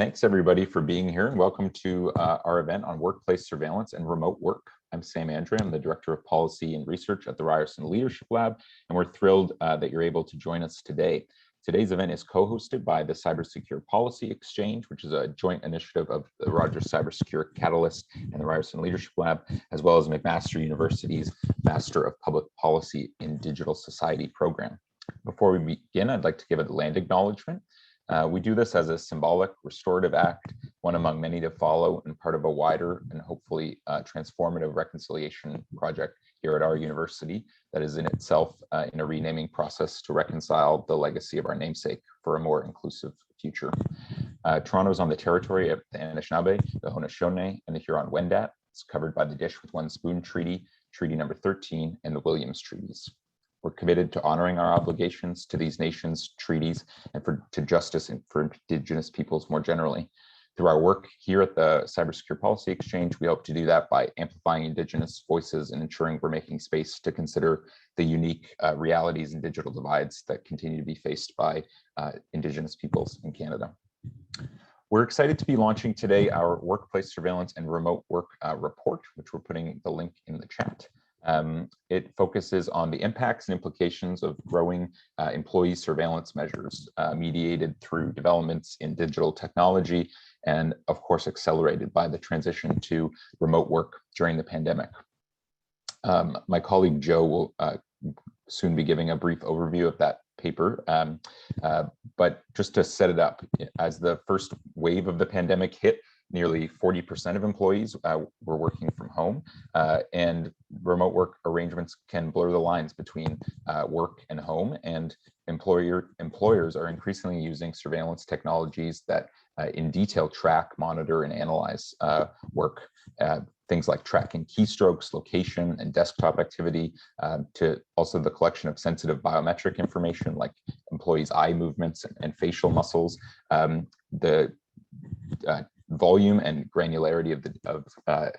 Thanks everybody for being here and welcome to our event on workplace surveillance and remote work. I'm Sam Andre, I'm the Director of Policy and Research at the Ryerson Leadership Lab, and we're thrilled that you're able to join us today. Today's event is co-hosted by the Cybersecure Policy Exchange, which is a joint initiative of the Rogers Cybersecure Catalyst and the Ryerson Leadership Lab, as well as McMaster University's Master of Public Policy in Digital Society program. Before we begin, I'd like to give a land acknowledgement. We do this as a symbolic restorative act, one among many to follow and part of a wider and hopefully transformative reconciliation project here at our university that is in itself in a renaming process to reconcile the legacy of our namesake for a more inclusive future. Toronto is on the territory of the Anishinaabe, the Haudenosaunee, and the Huron-Wendat. It's covered by the Dish with One Spoon Treaty, Treaty number 13, and the Williams Treaties. We're committed to honoring our obligations to these nations, treaties, and to justice and for Indigenous peoples more generally. Through our work here at the Cybersecure Policy Exchange, we hope to do that by amplifying Indigenous voices and ensuring we're making space to consider the unique realities and digital divides that continue to be faced by Indigenous peoples in Canada. We're excited to be launching today our Workplace Surveillance and Remote Work report, which we're putting the link in the chat. It focuses on the impacts and implications of growing employee surveillance measures mediated through developments in digital technology and, of course, accelerated by the transition to remote work during the pandemic. My colleague Joe will soon be giving a brief overview of that paper, but just to set it up, as the first wave of the pandemic hit, nearly 40% of employees were working from home, and remote work arrangements can blur the lines between work and home, and employers are increasingly using surveillance technologies that in detail track, monitor, and analyze work. Things like tracking keystrokes, location, and desktop activity, to also the collection of sensitive biometric information like employees' eye movements and facial muscles. The volume and granularity of the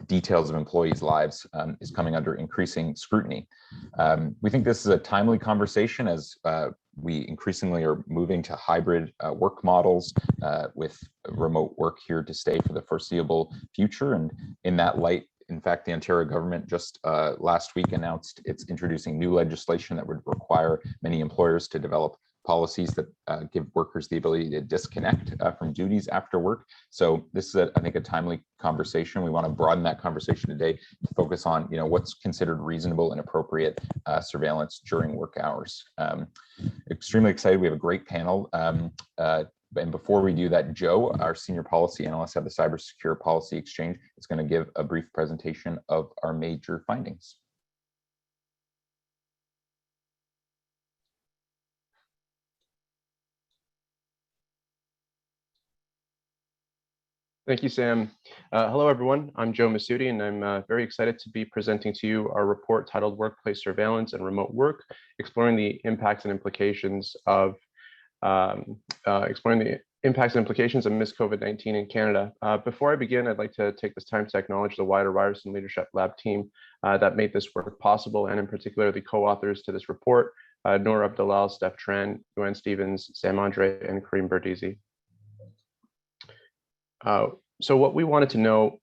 details of employees' lives is coming under increasing scrutiny. We think this is a timely conversation as we increasingly are moving to hybrid work models with remote work here to stay for the foreseeable future. And in that light, in fact, the Ontario government just last week announced it's introducing new legislation that would require many employers to develop policies that give workers the ability to disconnect from duties after work. So this is, I think, a timely conversation. We want to broaden that conversation today to focus on, what's considered reasonable and appropriate surveillance during work hours. Extremely excited. We have a great panel. And before we do that, Joe, our senior policy analyst at the Cybersecure Policy Exchange, is going to give a brief presentation of our major findings. Thank you, Sam. Hello, everyone. I'm Joe Masudi, and I'm very excited to be presenting to you our report titled Workplace Surveillance and Remote Work, exploring the impacts and implications of amidst COVID-19 in Canada. Before I begin, I'd like to take this time to acknowledge the wider Ryerson Leadership Lab team that made this work possible, and in particular the co-authors to this report, Noor Abdalal, Steph Tran, Joanne Stevens, Sam Andre, and Kareem Berdisi. So what we wanted to know,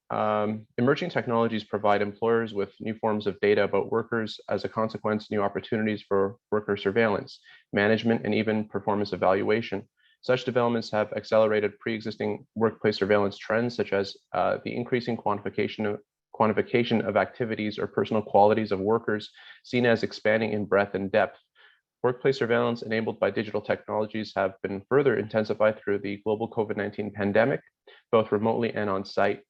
emerging technologies provide employers with new forms of data about workers, as a consequence, new opportunities for worker surveillance, management, and even performance evaluation. Such developments have accelerated pre-existing workplace surveillance trends, such as the increasing quantification of activities or personal qualities of workers, seen as expanding in breadth and depth. Workplace surveillance enabled by digital technologies have been further intensified through the global COVID-19 pandemic, both remotely and on site.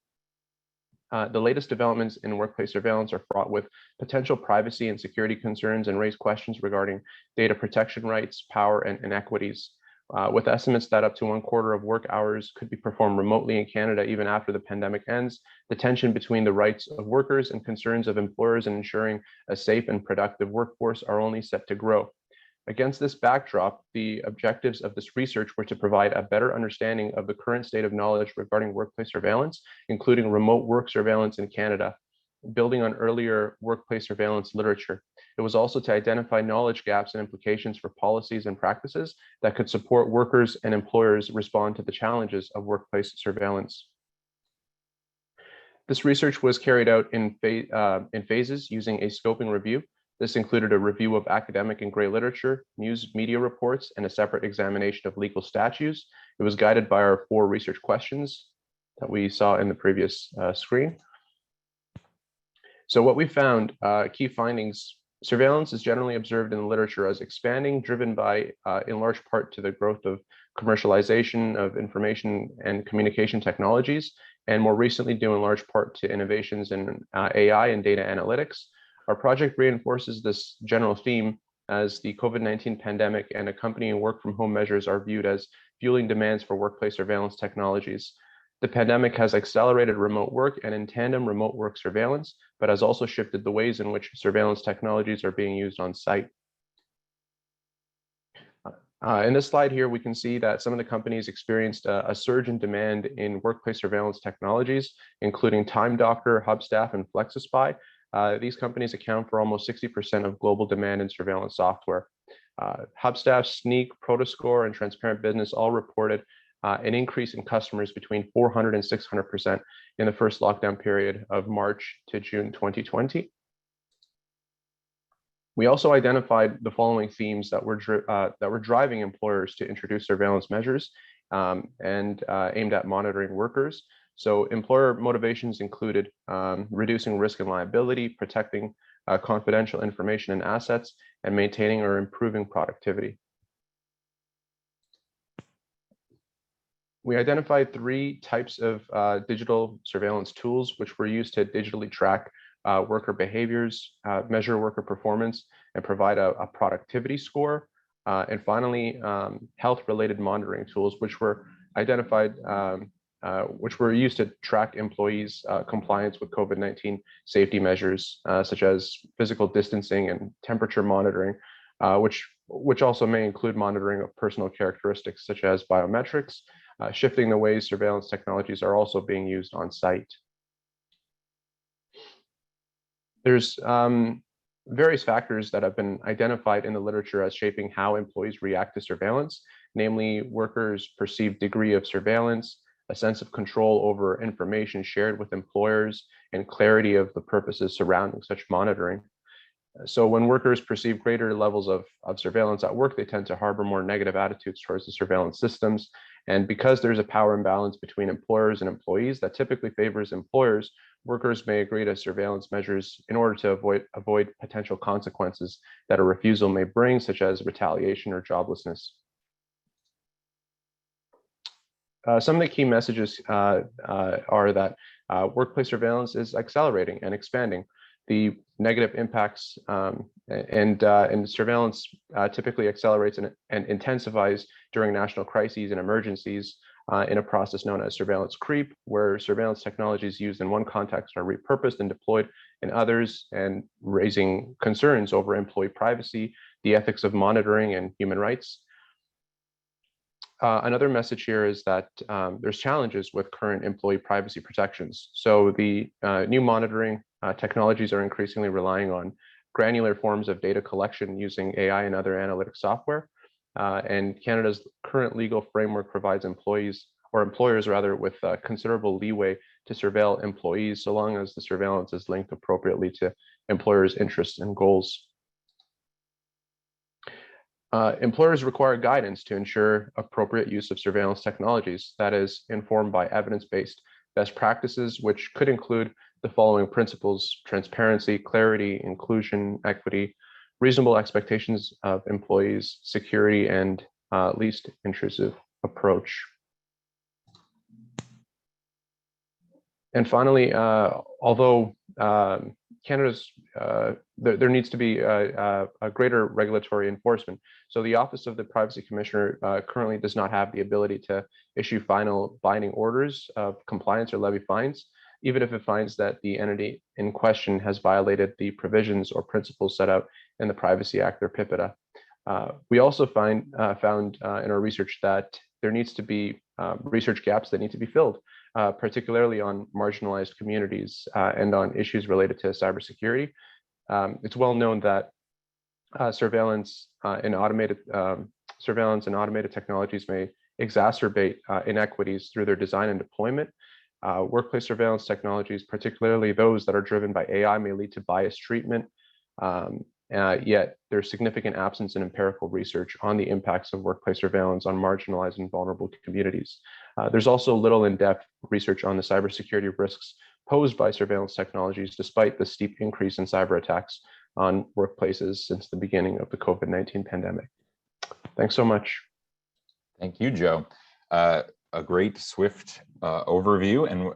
The latest developments in workplace surveillance are fraught with potential privacy and security concerns and raise questions regarding data protection rights, power, and inequities. With estimates that up to 1/4 of work hours could be performed remotely in Canada even after the pandemic ends, the tension between the rights of workers and concerns of employers in ensuring a safe and productive workforce are only set to grow. Against this backdrop, the objectives of this research were to provide a better understanding of the current state of knowledge regarding workplace surveillance, including remote work surveillance in Canada, building on earlier workplace surveillance literature. It was also to identify knowledge gaps and implications for policies and practices that could support workers and employers respond to the challenges of workplace surveillance. This research was carried out in phases using a scoping review. This included a review of academic and gray literature, news media reports, and a separate examination of legal statutes. It was guided by our 4 research questions that we saw in the previous screen. So what we found, key findings: surveillance is generally observed in the literature as expanding, driven by, in large part, to the growth of commercialization of information and communication technologies, and more recently due in large part to innovations in AI and data analytics. Our project reinforces this general theme as the COVID-19 pandemic and accompanying work from home measures are viewed as fueling demands for workplace surveillance technologies. The pandemic has accelerated remote work and in tandem remote work surveillance, but has also shifted the ways in which surveillance technologies are being used on site. In this slide here, we can see that some of the companies experienced a surge in demand in workplace surveillance technologies, including Time Doctor, Hubstaff, and FlexiSpy. These companies account for almost 60% of global demand in surveillance software. Hubstaff, Sneak, Protoscore, and Transparent Business all reported an increase in customers between 400 and 600% in the first lockdown period of March to June 2020. We also identified the following themes that were driving employers to introduce surveillance measures aimed at monitoring workers. So employer motivations included reducing risk and liability, protecting confidential information and assets, and maintaining or improving productivity. We identified 3 types of digital surveillance tools which were used to digitally track worker behaviors, measure worker performance, and provide a productivity score. And finally, health-related monitoring tools, which were identified, which were used to track employees' compliance with COVID-19 safety measures, such as physical distancing and temperature monitoring, which also may include monitoring of personal characteristics such as biometrics, shifting the ways surveillance technologies are also being used on site. There's various factors that have been identified in the literature as shaping how employees react to surveillance, namely workers' perceived degree of surveillance, a sense of control over information shared with employers, and clarity of the purposes surrounding such monitoring. So when workers perceive greater levels of surveillance at work, they tend to harbor more negative attitudes towards the surveillance systems. And because there's a power imbalance between employers and employees that typically favors employers, workers may agree to surveillance measures in order to avoid potential consequences that a refusal may bring, such as retaliation or joblessness. Some of the key messages are that workplace surveillance is accelerating and expanding. The negative impacts and surveillance typically accelerates and intensifies during national crises and emergencies in a process known as surveillance creep, where surveillance technologies used in one context are repurposed and deployed in others, and raising concerns over employee privacy, the ethics of monitoring, and human rights. Another message here is that there's challenges with current employee privacy protections. So the new monitoring technologies are increasingly relying on granular forms of data collection using AI and other analytic software. And Canada's current legal framework provides employers with considerable leeway to surveil employees, so long as the surveillance is linked appropriately to employers' interests and goals. Employers require guidance to ensure appropriate use of surveillance technologies that is informed by evidence-based best practices, which could include the following principles: transparency, clarity, inclusion, equity, reasonable expectations of employees, security, and least intrusive approach. And finally, although Canada's, there needs to be a greater regulatory enforcement. So the Office of the Privacy Commissioner currently does not have the ability to issue final binding orders of compliance or levy fines, even if it finds that the entity in question has violated the provisions or principles set out in the Privacy Act or PIPEDA. We also found in our research that there needs to be research gaps that need to be filled, particularly on marginalized communities and on issues related to cybersecurity. It's well known that surveillance and automated technologies may exacerbate inequities through their design and deployment. Workplace surveillance technologies, particularly those that are driven by AI, may lead to biased treatment. Yet there's significant absence in empirical research on the impacts of workplace surveillance on marginalized and vulnerable communities. There's also little in-depth research on the cybersecurity risks posed by surveillance technologies, despite the steep increase in cyber attacks on workplaces since the beginning of the COVID-19 pandemic. Thanks so much. Thank you, Joe. A great, swift overview, and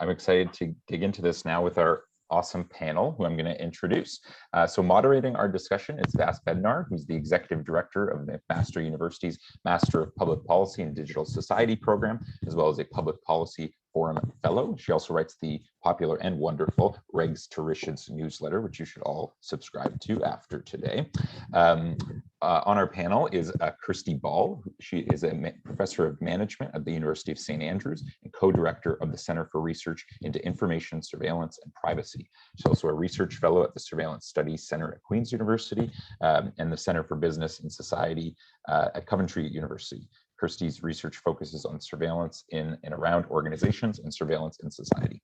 I'm excited to dig into this now with our awesome panel, who I'm going to introduce. So moderating our discussion is Vass Bednar, who's the Executive Director of McMaster University's Master of Public Policy and Digital Society program, as well as a Public Policy Forum Fellow. She also writes the popular and wonderful Regs to Riches newsletter, which you should all subscribe to after today. On our panel is Kirstie Ball. She is a professor of management at the University of St. Andrews and co-director of the Center for Research into Information Surveillance and Privacy. She's also a research fellow at the Surveillance Studies Center at Queen's University and the Center for Business and Society at Coventry University. Kirstie's research focuses on surveillance in and around organizations and surveillance in society.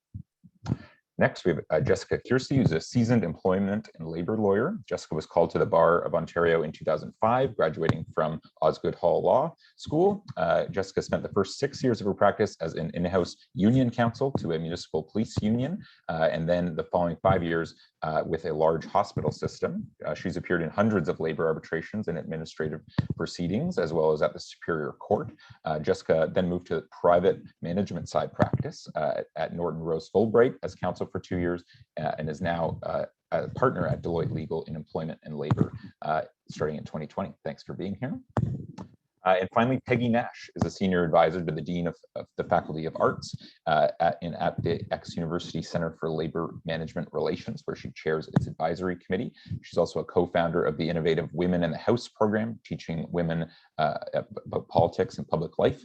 Next, we have Jessica Kearsey, who's a seasoned employment and labor lawyer. Jessica was called to the Bar of Ontario in 2005, graduating from Osgoode Hall Law School. Jessica spent the first 6 years of her practice as an in-house union counsel to a municipal police union, and then the following 5 years with a large hospital system. She's appeared in hundreds of labor arbitrations and administrative proceedings, as well as at the Superior Court. Jessica then moved to private management side practice at Norton Rose Fulbright as counsel for 2 years, and is now a partner at Deloitte Legal in Employment and Labor starting in 2020. Thanks for being here. And finally, Peggy Nash is a senior advisor to the Dean of the Faculty of Arts at the X-University Center for Labor Management Relations, where she chairs its advisory committee. She's also a co-founder of the innovative Women in the House program, teaching women about politics and public life.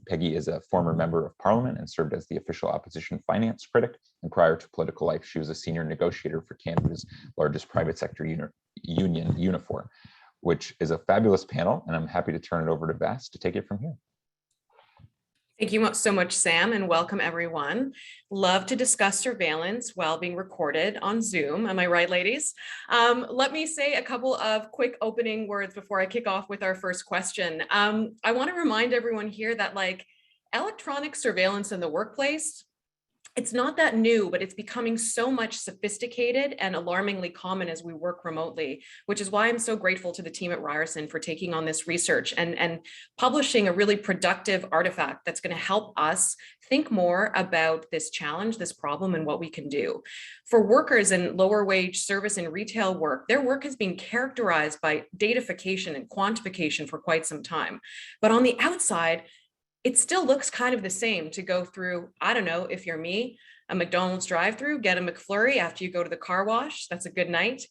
Peggy is a former member of Parliament and served as the official opposition finance critic. And prior to political life, she was a senior negotiator for Canada's largest private sector union, Unifor, which is a fabulous panel, and I'm happy to turn it over to Vass to take it from here. Thank you so much, Sam, and welcome everyone. Love to discuss surveillance while being recorded on Zoom. Am I right, ladies? Let me say a couple of quick opening words before I kick off with our first question. I want to remind everyone here that electronic surveillance in the workplace, it's not that new, but it's becoming so much sophisticated and alarmingly common as we work remotely, which is why I'm so grateful to the team at Ryerson for taking on this research and publishing a really productive artifact that's going to help us think more about this challenge, this problem, and what we can do. For workers in lower wage service and retail work, their work has been characterized by datafication and quantification for quite some time. But on the outside, it still looks kind of the same to go through, I don't know, if you're me, a McDonald's drive-through, get a McFlurry after you go to the car wash. That's a good night.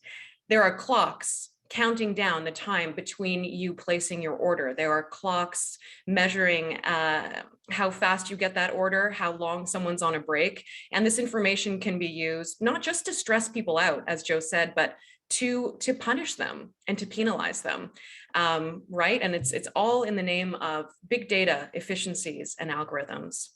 There are clocks counting down the time between you placing your order. There are clocks measuring how fast you get that order, how long someone's on a break. And this information can be used not just to stress people out, as Joe said, but to punish them and to penalize them, right? And it's all in the name of big data efficiencies and algorithms.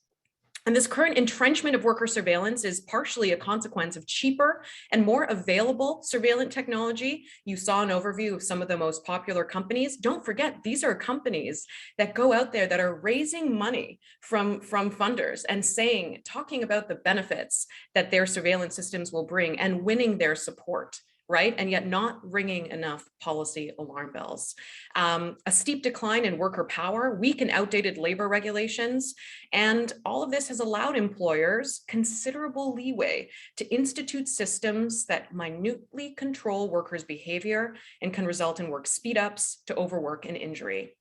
And this current entrenchment of worker surveillance is partially a consequence of cheaper and more available surveillance technology. You saw an overview of some of the most popular companies. Don't forget, these are companies that go out there that are raising money from funders and talking about the benefits that their surveillance systems will bring and winning their support, right? And yet not ringing enough policy alarm bells. A steep decline in worker power, weak and outdated labor regulations, and all of this has allowed employers considerable leeway to institute systems that minutely control workers' behavior and can result in work speed-ups to overwork and injury.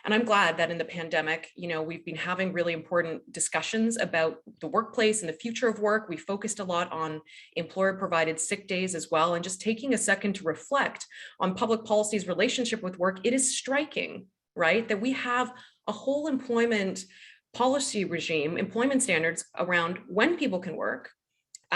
And I'm glad that in the pandemic, we've been having really important discussions about the workplace and the future of work. We focused a lot on employer-provided sick days as well. And just taking a second to reflect on public policy's relationship with work, it is striking, right, that we have a whole employment policy regime, employment standards around when people can work,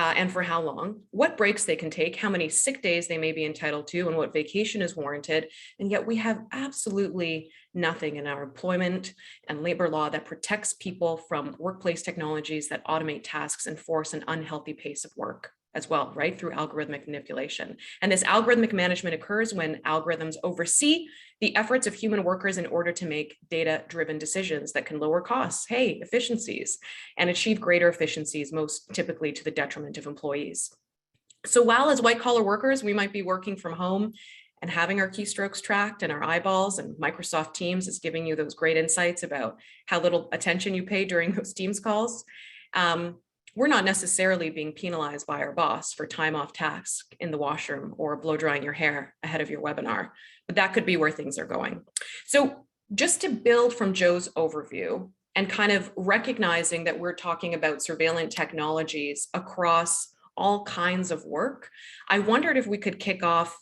and for how long, what breaks they can take, how many sick days they may be entitled to, and what vacation is warranted. And yet we have absolutely nothing in our employment and labor law that protects people from workplace technologies that automate tasks and force an unhealthy pace of work as well, right, through algorithmic manipulation. And this algorithmic management occurs when algorithms oversee the efforts of human workers in order to make data-driven decisions that can lower costs, efficiencies, and achieve greater efficiencies, most typically to the detriment of employees. So while as white-collar workers, we might be working from home and having our keystrokes tracked and our eyeballs, and Microsoft Teams is giving you those great insights about how little attention you pay during those Teams calls, we're not necessarily being penalized by our boss for time off task in the washroom or blow drying your hair ahead of your webinar, but that could be where things are going. So just to build from Joe's overview and kind of recognizing that we're talking about surveillance technologies across all kinds of work, I wondered if we could kick off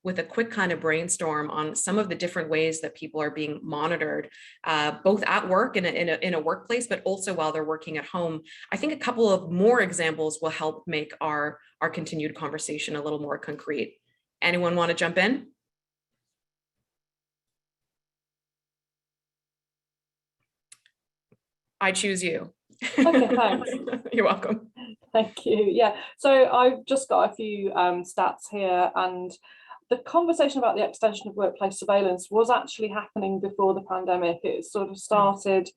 with a quick kind of brainstorm on some of the different ways that people are being monitored, both at work in a workplace, but also while they're working at home. I think a couple of more examples will help make our continued conversation a little more concrete. Anyone want to jump in? I choose you. Okay, thanks. You're welcome. Thank you. Yeah, so I've just got a few stats here, and the conversation about the extension of workplace surveillance was actually happening before the pandemic. It sort of started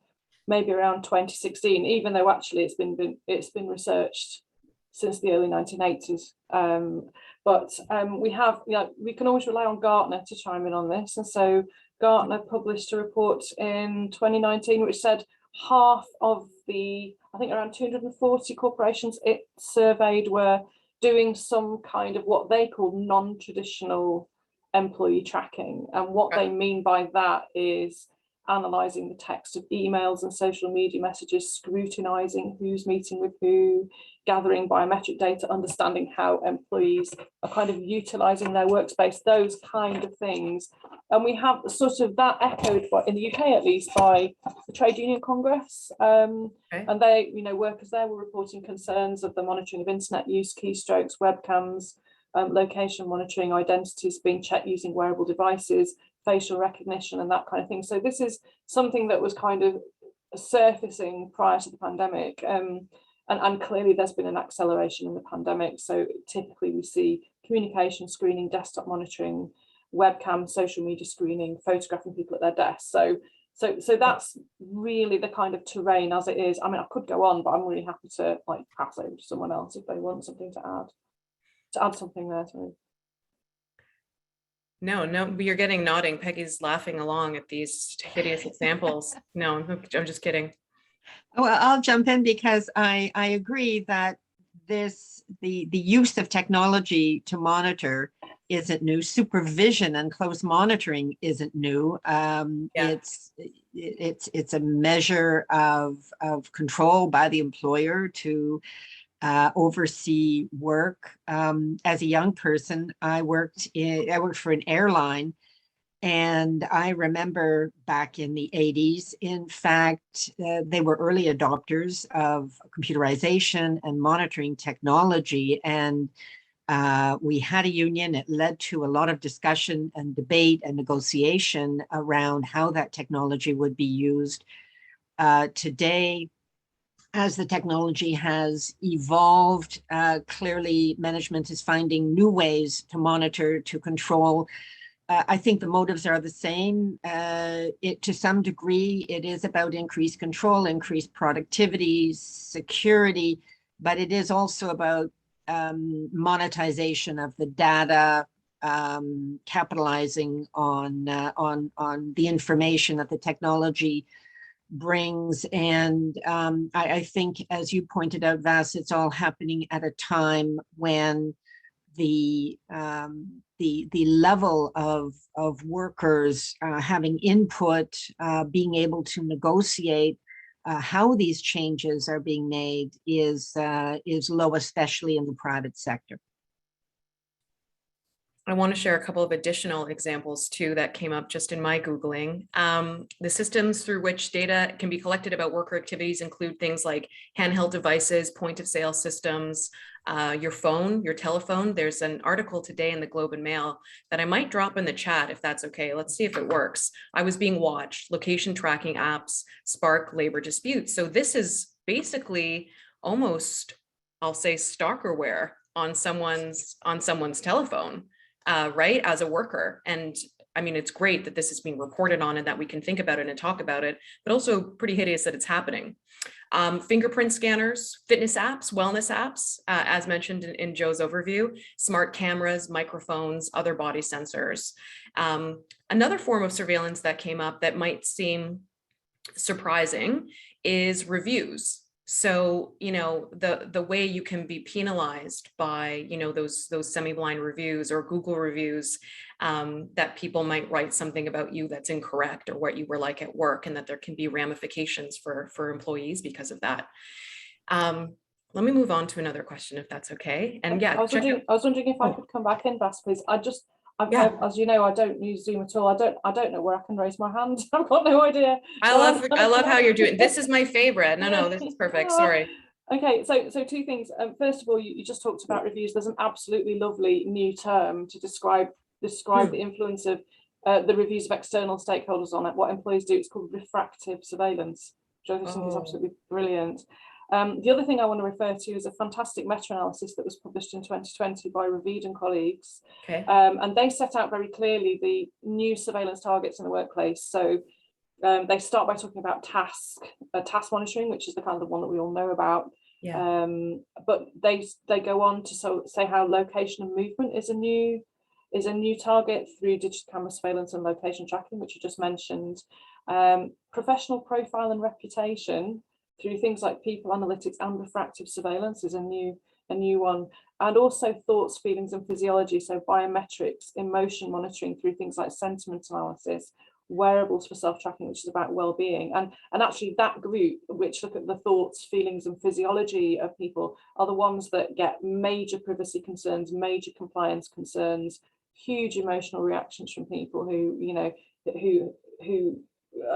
maybe around 2016, even though actually it's been researched since the early 1980s. But we can always rely on Gartner to chime in on this, and so Gartner published a report in 2019 which said half of the, I think around 240 corporations it surveyed were doing some kind of what they call non-traditional employee tracking. And what they mean by that is analysing the text of emails and social media messages, scrutinising who's meeting with who, gathering biometric data, understanding how employees are kind of utilising their workspace, those kind of things. And we have sort of that echoed, in the UK at least, by the Trade Union Congress. And they, workers there were reporting concerns of the monitoring of internet use, keystrokes, webcams, location monitoring, identities being checked using wearable devices, facial recognition and that kind of thing. So this is something that was kind of surfacing prior to the pandemic. And clearly there's been an acceleration in the pandemic. So typically we see communication screening, desktop monitoring, webcam, social media screening, photographing people at their desks. So that's really the kind of terrain as it is. I mean, I could go on, but I'm really happy to pass over to someone else if they want something to add something there to me. No, you're getting nodding. Peggy's laughing along at these hideous examples. No, I'm just kidding. Well, I'll jump in because I agree that the use of technology to monitor isn't new. Supervision and close monitoring isn't new. It's a measure of control by the employer to oversee work. As a young person, I worked for an airline, and I remember back in the 80s, in fact, they were early adopters of computerization and monitoring technology. And we had a union. It led to a lot of discussion and debate and negotiation around how that technology would be used. Today, as the technology has evolved, clearly management is finding new ways to monitor, to control. I think the motives are the same. To some degree, it is about increased control, increased productivity, security, but it is also about monetization of the data, capitalizing on the information that the technology brings. And I think, as you pointed out, Vass, it's all happening at a time when the level of workers having input, being able to negotiate how these changes are being made is low, especially in the private sector. I want to share a couple of additional examples too that came up just in my Googling. The systems through which data can be collected about worker activities include things like handheld devices, point of sale systems, your phone, your telephone. There's an article today in the Globe and Mail that I might drop in the chat if that's okay. Let's see if it works. I was being watched, location tracking apps, spark labor disputes. So this is basically almost, I'll say, stalkerware on someone's telephone. Right, as a worker. And I mean, it's great that this is being reported on and that we can think about it and talk about it, but also pretty hideous that it's happening. Fingerprint scanners, fitness apps, wellness apps, as mentioned in Joe's overview, smart cameras, microphones, other body sensors. Another form of surveillance that came up that might seem surprising is reviews. So, you know, the way you can be penalized by, you know, those semi-blind reviews or Google reviews, that people might write something about you that's incorrect or what you were like at work, and that there can be ramifications for employees because of that. Let me move on to another question, if that's okay. And yeah, I was wondering if I could come back in, Vass, please. As you know, I don't use Zoom at all. I don't know where I can raise my hand. I've got no idea. I love how you're doing. This is my favorite. No, this is perfect. Sorry. Okay, so two things. First of all, you just talked about reviews. There's an absolutely lovely new term to describe the influence of the reviews of external stakeholders on it. What employees do, it's called refractive surveillance, which I think is absolutely brilliant. The other thing I want to refer to is a fantastic meta-analysis that was published in 2020 by Ravid and colleagues. Okay. And they set out very clearly the new surveillance targets in the workplace. So they start by talking about task monitoring, which is the kind of one that we all know about. Yeah. But they go on to say how location and movement is a new target through digital camera surveillance and location tracking, which you just mentioned. Professional profile and reputation through things like people analytics and refractive surveillance is a new one, and also thoughts, feelings, and physiology. So biometrics, emotion monitoring through things like sentiment analysis, wearables for self-tracking, which is about well-being, and actually that group which look at the thoughts, feelings, and physiology of people are the ones that get major privacy concerns, major compliance concerns, huge emotional reactions from people who, you know, who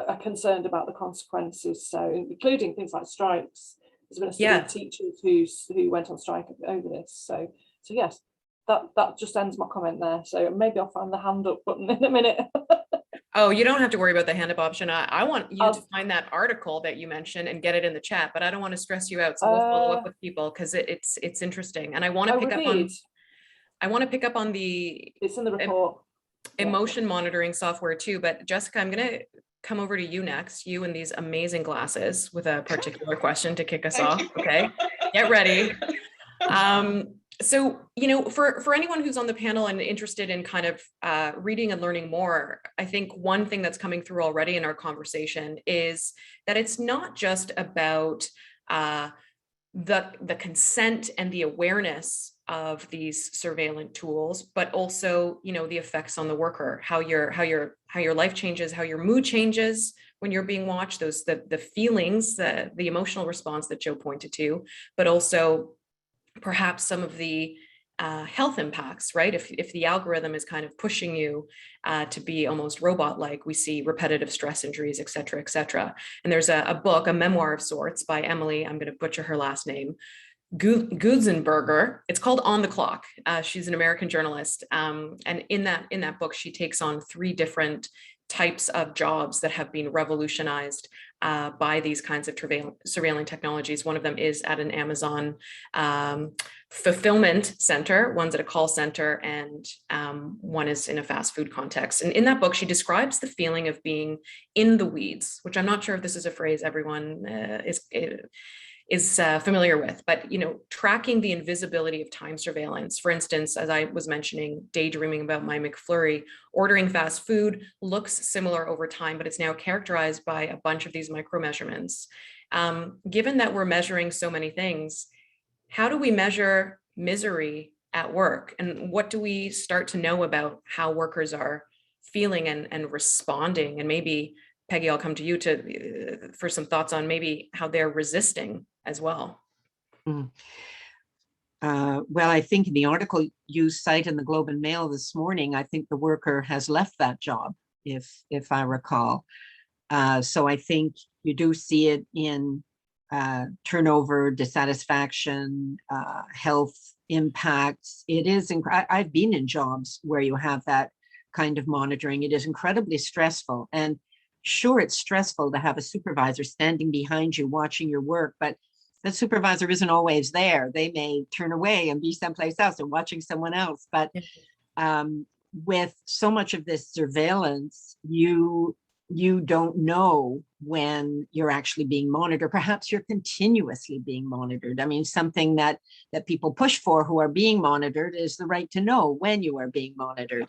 are concerned about the consequences. So including things like strikes. There's been a study of teachers who went on strike over this. So yes, that just ends my comment there. So maybe I'll find the hand up button in a minute. Oh, you don't have to worry about the hand up option. I want you to find that article that you mentioned and get it in the chat, but I don't want to stress you out. So we'll follow up with people because it's interesting. And I want to pick up on the it's in the report. Emotion monitoring software too. But Jessica, I'm gonna come over to you next, you and these amazing glasses, with a particular question to kick us off. Okay, get ready. So, you know, for anyone who's on the panel and interested in kind of reading and learning more, I think one thing that's coming through already in our conversation is that it's not just about the consent and the awareness of these surveillance tools, but also, you know, the effects on the worker, how your life changes, how your mood changes when you're being watched, the feelings, the emotional response that Joe pointed to, but also perhaps some of the health impacts, right? If the algorithm is kind of pushing you to be almost robot-like, we see repetitive stress injuries, et cetera, et cetera. And there's a book, a memoir of sorts by Emily, I'm going to butcher her last name, Guzenberger. It's called On the Clock. She's an American journalist. And in that book, she takes on 3 different types of jobs that have been revolutionized by these kinds of surveilling technologies. One of them is at an Amazon fulfillment center, one's at a call center, and one is in a fast food context. And in that book, she describes the feeling of being in the weeds, which I'm not sure if this is a phrase everyone is familiar with, but, you know, tracking the invisibility of time surveillance. For instance, as I was mentioning, daydreaming about my McFlurry, ordering fast food looks similar over time, but it's now characterized by a bunch of these micro measurements. Given that we're measuring so many things, how do we measure misery at work? And what do we start to know about how workers are feeling and responding? And maybe, Peggy, I'll come to you for some thoughts on maybe how they're resisting as well. well, I think in the article you cite in the Globe and Mail this morning, I think the worker has left that job, if I recall. So I think you do see it in turnover, dissatisfaction, health impacts. It is, I've been in jobs where you have that kind of monitoring. It is incredibly stressful. And sure, it's stressful to have a supervisor standing behind you watching your work, but the supervisor isn't always there. They may turn away and be someplace else or watching someone else. But with so much of this surveillance, you don't know when you're actually being monitored. Perhaps you're continuously being monitored. I mean, something that people push for who are being monitored is the right to know when you are being monitored.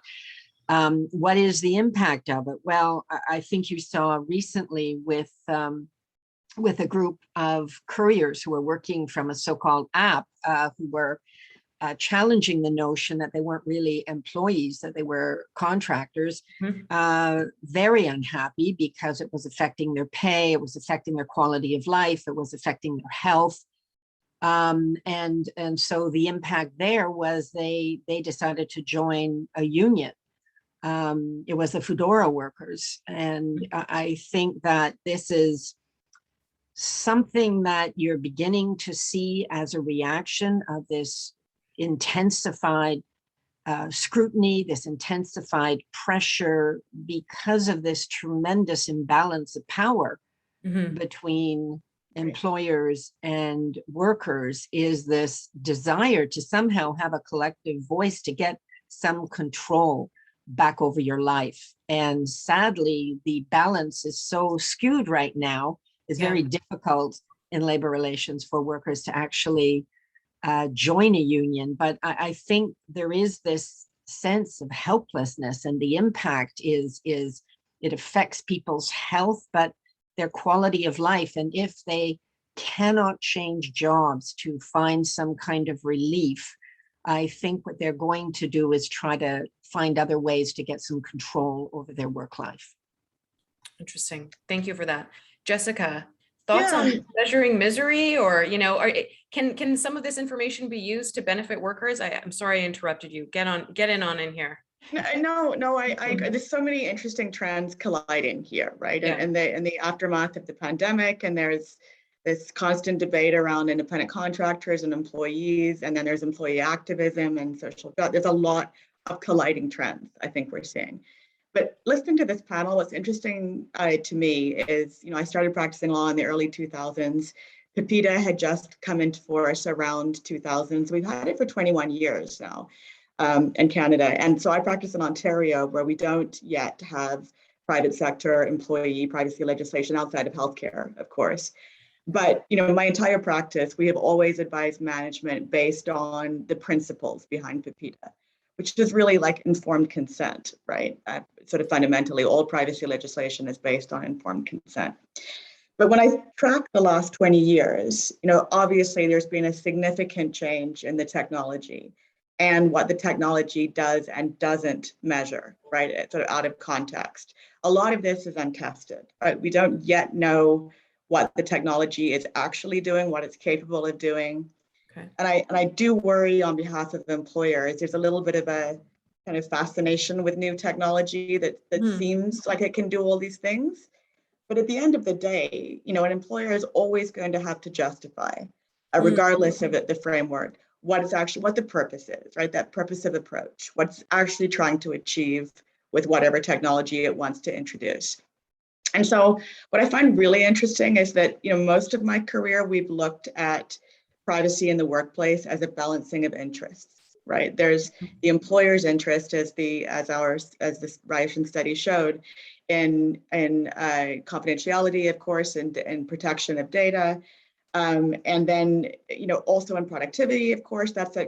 What is the impact of it? Well, I think you saw recently with a group of couriers who were working from a so-called app who were challenging the notion that they weren't really employees, that they were contractors, very unhappy because it was affecting their pay, it was affecting their quality of life, it was affecting their health. And so the impact there was they decided to join a union. It was the Foodora workers. And I think that this is something that you're beginning to see as a reaction of this intensified scrutiny, this intensified pressure because of this tremendous imbalance of power between employers and workers, is this desire to somehow have a collective voice to get some control back over your life. And sadly, the balance is so skewed right now. It's very difficult in labor relations for workers to actually join a union. But I think there is this sense of helplessness, and the impact is it affects people's health, but their quality of life. And if they cannot change jobs to find some kind of relief, I think what they're going to do is try to find other ways to get some control over their work life. Interesting. Thank you for that. Jessica, thoughts on measuring misery, or, can some of this information be used to benefit workers? I'm sorry I interrupted you. Get in here. No, there's so many interesting trends colliding here, right? Yeah. And in the aftermath of the pandemic, and there's this constant debate around independent contractors and employees, and then there's employee activism and social. There's a lot of colliding trends I think we're seeing. But listening to this panel, what's interesting to me is, I started practicing law in the early 2000s. PIPEDA had just come into force around 2000. So we've had it for 21 years now in Canada. And so I practice in Ontario, where we don't yet have private sector employee privacy legislation outside of healthcare, of course. But my entire practice, we have always advised management based on the principles behind PIPEDA, which is really like informed consent, right? Sort of fundamentally, all privacy legislation is based on informed consent. But when I track the last 20 years, obviously there's been a significant change in the technology and what the technology does and doesn't measure, right? It's sort of out of context. A lot of this is untested, right? We don't yet know what the technology is actually doing, what it's capable of doing. Okay. And I do worry on behalf of employers. There's a little bit of a kind of fascination with new technology that seems like it can do all these things. But at the end of the day, an employer is always going to have to justify, regardless of the framework, what the purpose is, right? That purposive approach, what's actually trying to achieve with whatever technology it wants to introduce. And so what I find really interesting is that, most of my career, we've looked at privacy in the workplace as a balancing of interests, right? There's the employer's interest, as this Ryerson study showed, in confidentiality, of course, and protection of data, and then also in productivity, of course. That's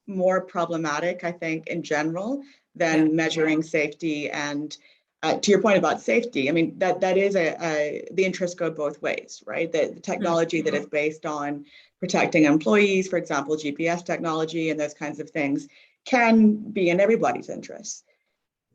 more problematic, I think, in general than measuring safety. And to your point about safety, I mean, that is the interests go both ways, right? The technology that is based on protecting employees, for example, GPS technology and those kinds of things, can be in everybody's interests.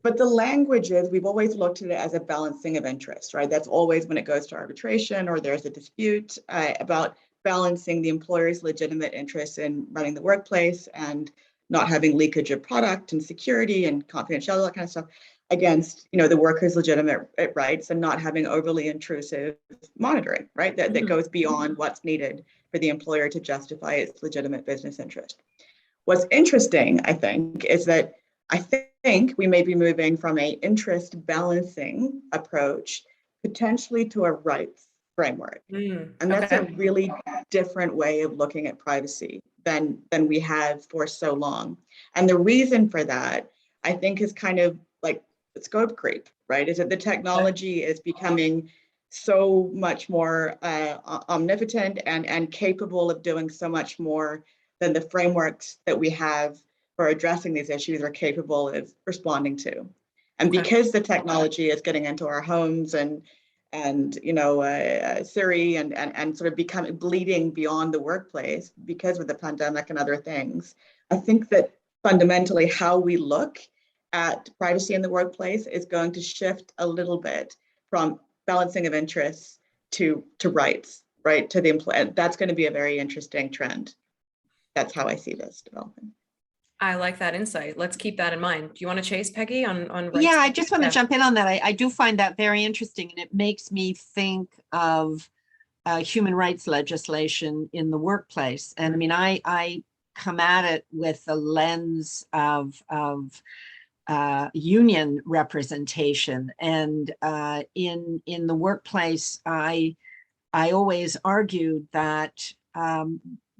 But the language is, we've always looked at it as a balancing of interests, right? That's always when it goes to arbitration or there's a dispute about balancing the employer's legitimate interest in running the workplace and not having leakage of product and security and confidentiality, that kind of stuff, against, you know, the workers' legitimate rights and not having overly intrusive monitoring, right? That goes beyond what's needed for the employer to justify its legitimate business interest. What's interesting, I think, is that I think we may be moving from an interest balancing approach potentially to a rights framework. And that's a really different way of looking at privacy than we have for so long. And the reason for that, I think, is kind of like scope creep, right? Is that the technology is becoming so much more omnipotent and capable of doing so much more than the frameworks that we have for addressing these issues are capable of responding to. And because the technology is getting into our homes and you know, Siri and sort of bleeding beyond the workplace because of the pandemic and other things, I think that fundamentally how we look at privacy in the workplace is going to shift a little bit from balancing of interests to rights, right, to the employee. That's going to be a very interesting trend. That's how I see this developing. I like that insight. Let's keep that in mind. Do you want to chase, Peggy, on rights? Yeah, I just want to jump in on that. I do find that very interesting, and it makes me think of human rights legislation in the workplace. And I mean, I come at it with the lens of union representation, and in the workplace, I always argued that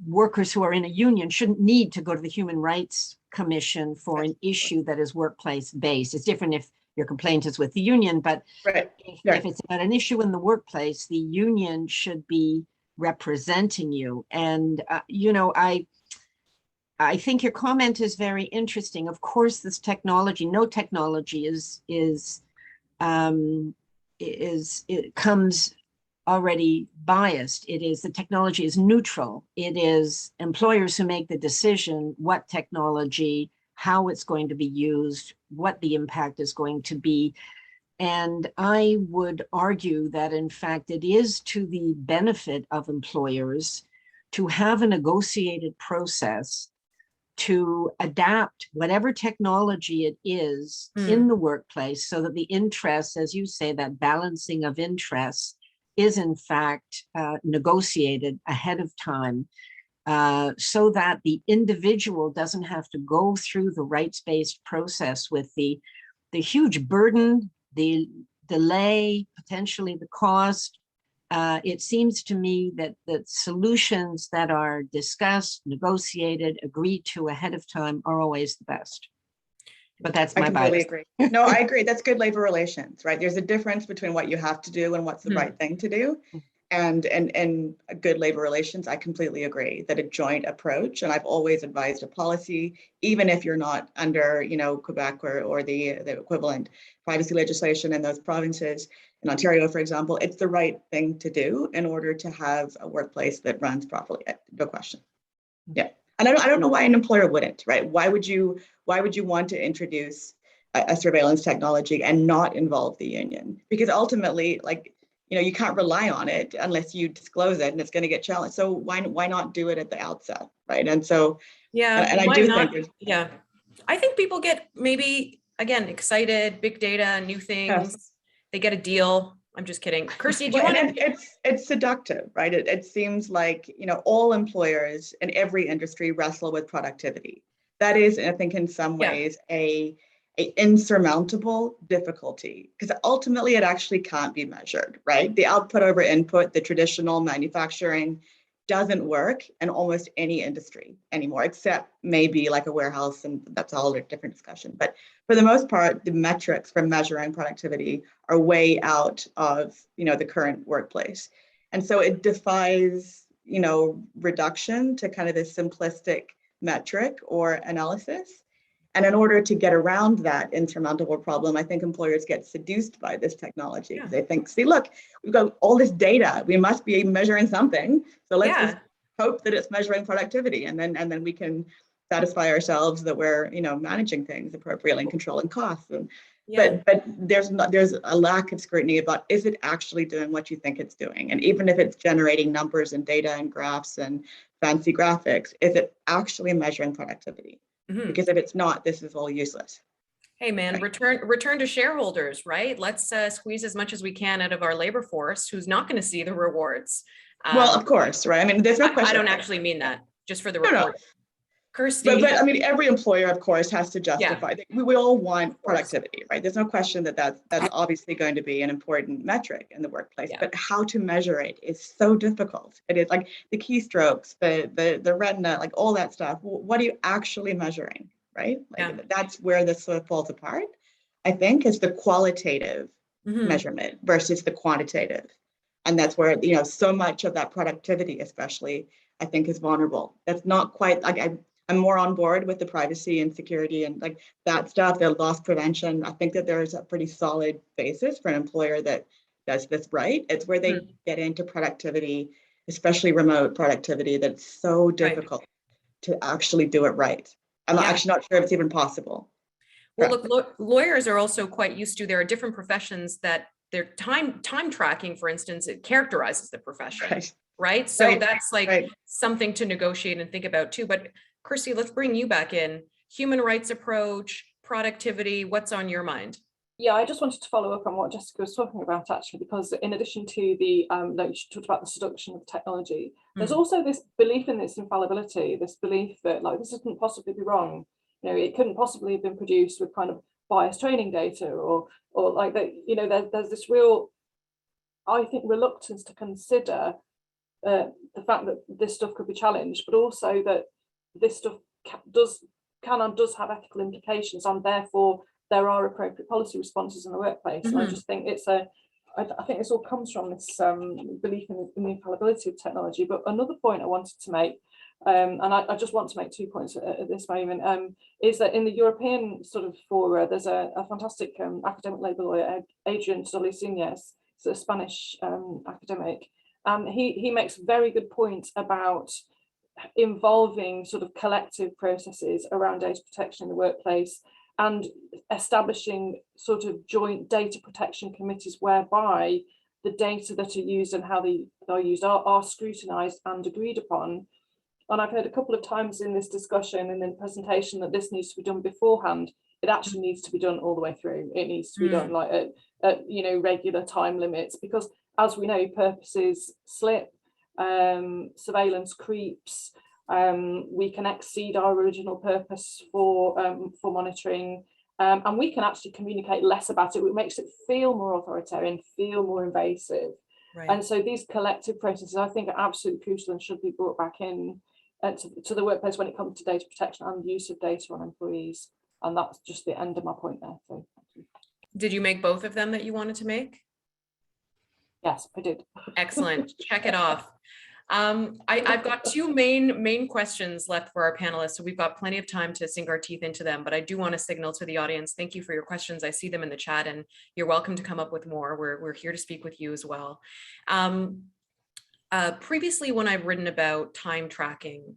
workers who are in a union shouldn't need to go to the Human Rights Commission for an issue that is workplace based. It's different if your complaint is with the union, but if it's about an issue in the workplace, the union should be representing you. And you know, I think your comment is very interesting. Of course, this technology, no technology it comes already biased. It is, the technology is neutral. It is employers who make the decision what technology, how it's going to be used, what the impact is going to be. And I would argue that, in fact, it is to the benefit of employers to have a negotiated process to adapt whatever technology it is in the workplace so that the interests, as you say, that balancing of interests is in fact negotiated ahead of time, so that the individual doesn't have to go through the rights-based process with the huge burden, the delay, potentially the cost. It seems to me that the solutions that are discussed, negotiated, agreed to ahead of time are always the best. But that's my bias. I completely agree. No, I agree. That's good labor relations, right? There's a difference between what you have to do and what's the right thing to do. And good labor relations, I completely agree that a joint approach, and I've always advised a policy, even if you're not under, you know, Quebec or the equivalent privacy legislation in those provinces, in Ontario, for example, it's the right thing to do in order to have a workplace that runs properly. No question. Yeah. And I don't know why an employer wouldn't, right? Why would you want to introduce a surveillance technology and not involve the union? Because ultimately, like, you know, you can't rely on it unless you disclose it and it's going to get challenged. So why not do it at the outset, right? And so, yeah, and I do think yeah, I think people get maybe, again, excited, big data, new things, they get a deal. I'm just kidding. Kirstie, do you want to? It's seductive, right? It seems like, you know, all employers in every industry wrestle with productivity. That is, I think, in some ways, a insurmountable difficulty, because ultimately it actually can't be measured, right? The output over input, the traditional manufacturing, doesn't work in almost any industry anymore, except maybe like a warehouse, and that's a whole different discussion. But for the most part, the metrics for measuring productivity are way out of, you know, the current workplace. And so it defies, you know, reduction to kind of this simplistic metric or analysis. And in order to get around that insurmountable problem, I think employers get seduced by this technology. They think, see, look, we've got all this data. We must be measuring something. So let's just hope that it's measuring productivity, and then we can satisfy ourselves that we're, you know, managing things appropriately and controlling costs. And Yeah. But there's a lack of scrutiny about, is it actually doing what you think it's doing? And even if it's generating numbers and data and graphs and fancy graphics, is it actually measuring productivity? Mhm. Because if it's not, this is all useless. Hey man, Right. return to shareholders, right? Let's squeeze as much as we can out of our labor force who's not going to see the rewards. Well, of course, right? I mean, there's no I question. don't actually mean that, just for the No, no. record. Kirstie. But I mean, every employer, of course, has to justify. We all want Of course. productivity, right? There's no question that that's obviously going to be an important metric in the workplace. Yeah. But how to measure it is so difficult. It is like the keystrokes, the retina, like all that stuff. What are you actually measuring, right? Like that's where this sort of falls apart. I think is the qualitative measurement versus the quantitative, and that's where so much of that productivity, especially, I think, is vulnerable. That's not quite like I'm more on board with the privacy and security and like that stuff, the loss prevention. I think that there's a pretty solid basis for an employer that does this right. It's where they get into productivity, especially remote productivity, that's so difficult to actually do it right. I'm actually not sure if it's even possible. Well, look, lawyers are also quite used to, there are different professions that their time tracking, for instance, it characterizes the profession, right? So that's like something to negotiate and think about too. But Kirstie, let's bring you back in. Human rights approach, productivity, what's on your mind? Yeah, I just wanted to follow up on what Jessica was talking about, actually, because in addition to the, like you talked about the seduction of technology, there's also this belief in its infallibility, this belief that like this couldn't possibly be wrong. It couldn't possibly have been produced with kind of biased training data or like that. There's this real, I think, reluctance to consider the fact that this stuff could be challenged, but also that this stuff does have ethical implications, and therefore there are appropriate policy responses in the workplace. And I just think I think this all comes from this belief in the infallibility of technology. But another point I wanted to make, and I just want to make 2 points at this moment, is that in the European sort of fora, there's a fantastic academic labor lawyer, Adrian Solis-Inez, a Spanish academic, and he makes very good points about involving sort of collective processes around data protection in the workplace and establishing sort of joint data protection committees whereby the data that are used and how they are used are scrutinized and agreed upon. And I've heard a couple of times in this discussion and in the presentation that this needs to be done beforehand. It actually needs to be done all the way through. It needs to be done like at regular time limits, because as we know, purposes slip, surveillance creeps, we can exceed our original purpose for monitoring, and we can actually communicate less about it. It makes it feel more authoritarian, feel more invasive. And so these collective processes, I think, are absolutely crucial and should be brought back in to the workplace when it comes to data protection and use of data on employees. And that's just the end of my point there. So, did you make both of them that you wanted to make? Yes, I did. Excellent. Check it off. I've got two main questions left for our panelists, so we've got plenty of time to sink our teeth into them, but I do want to signal to the audience, thank you for your questions. I see them in the chat and you're welcome to come up with more. We're here to speak with you as well. Previously, when I've written about time tracking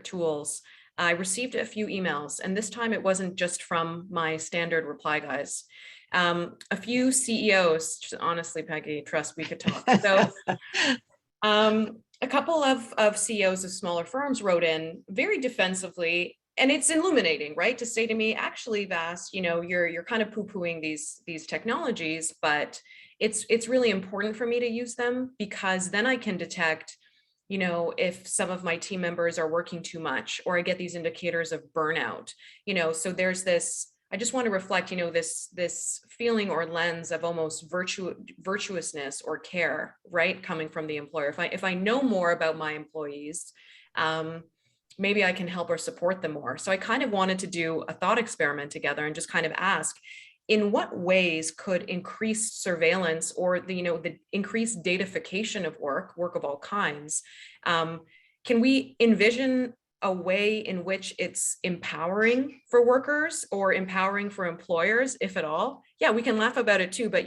tools, I received a few emails, and this time it wasn't just from my standard reply guys. A few CEOs, honestly, Peggy, trust we could talk. So a couple of CEOs of smaller firms wrote in very defensively, and it's illuminating, right? To say to me, actually, Vass, you're kind of poo-pooing these technologies, but it's really important for me to use them, because then I can detect, if some of my team members are working too much, or I get these indicators of burnout, so there's this, I just want to reflect, this feeling or lens of almost virtuousness or care, right, coming from the employer. If I know more about my employees, maybe I can help or support them more. So I kind of wanted to do a thought experiment together and just kind of ask, in what ways could increased surveillance or the increased datafication of work of all kinds, can we envision a way in which it's empowering for workers or empowering for employers, if at all? Yeah, we can laugh about it too, but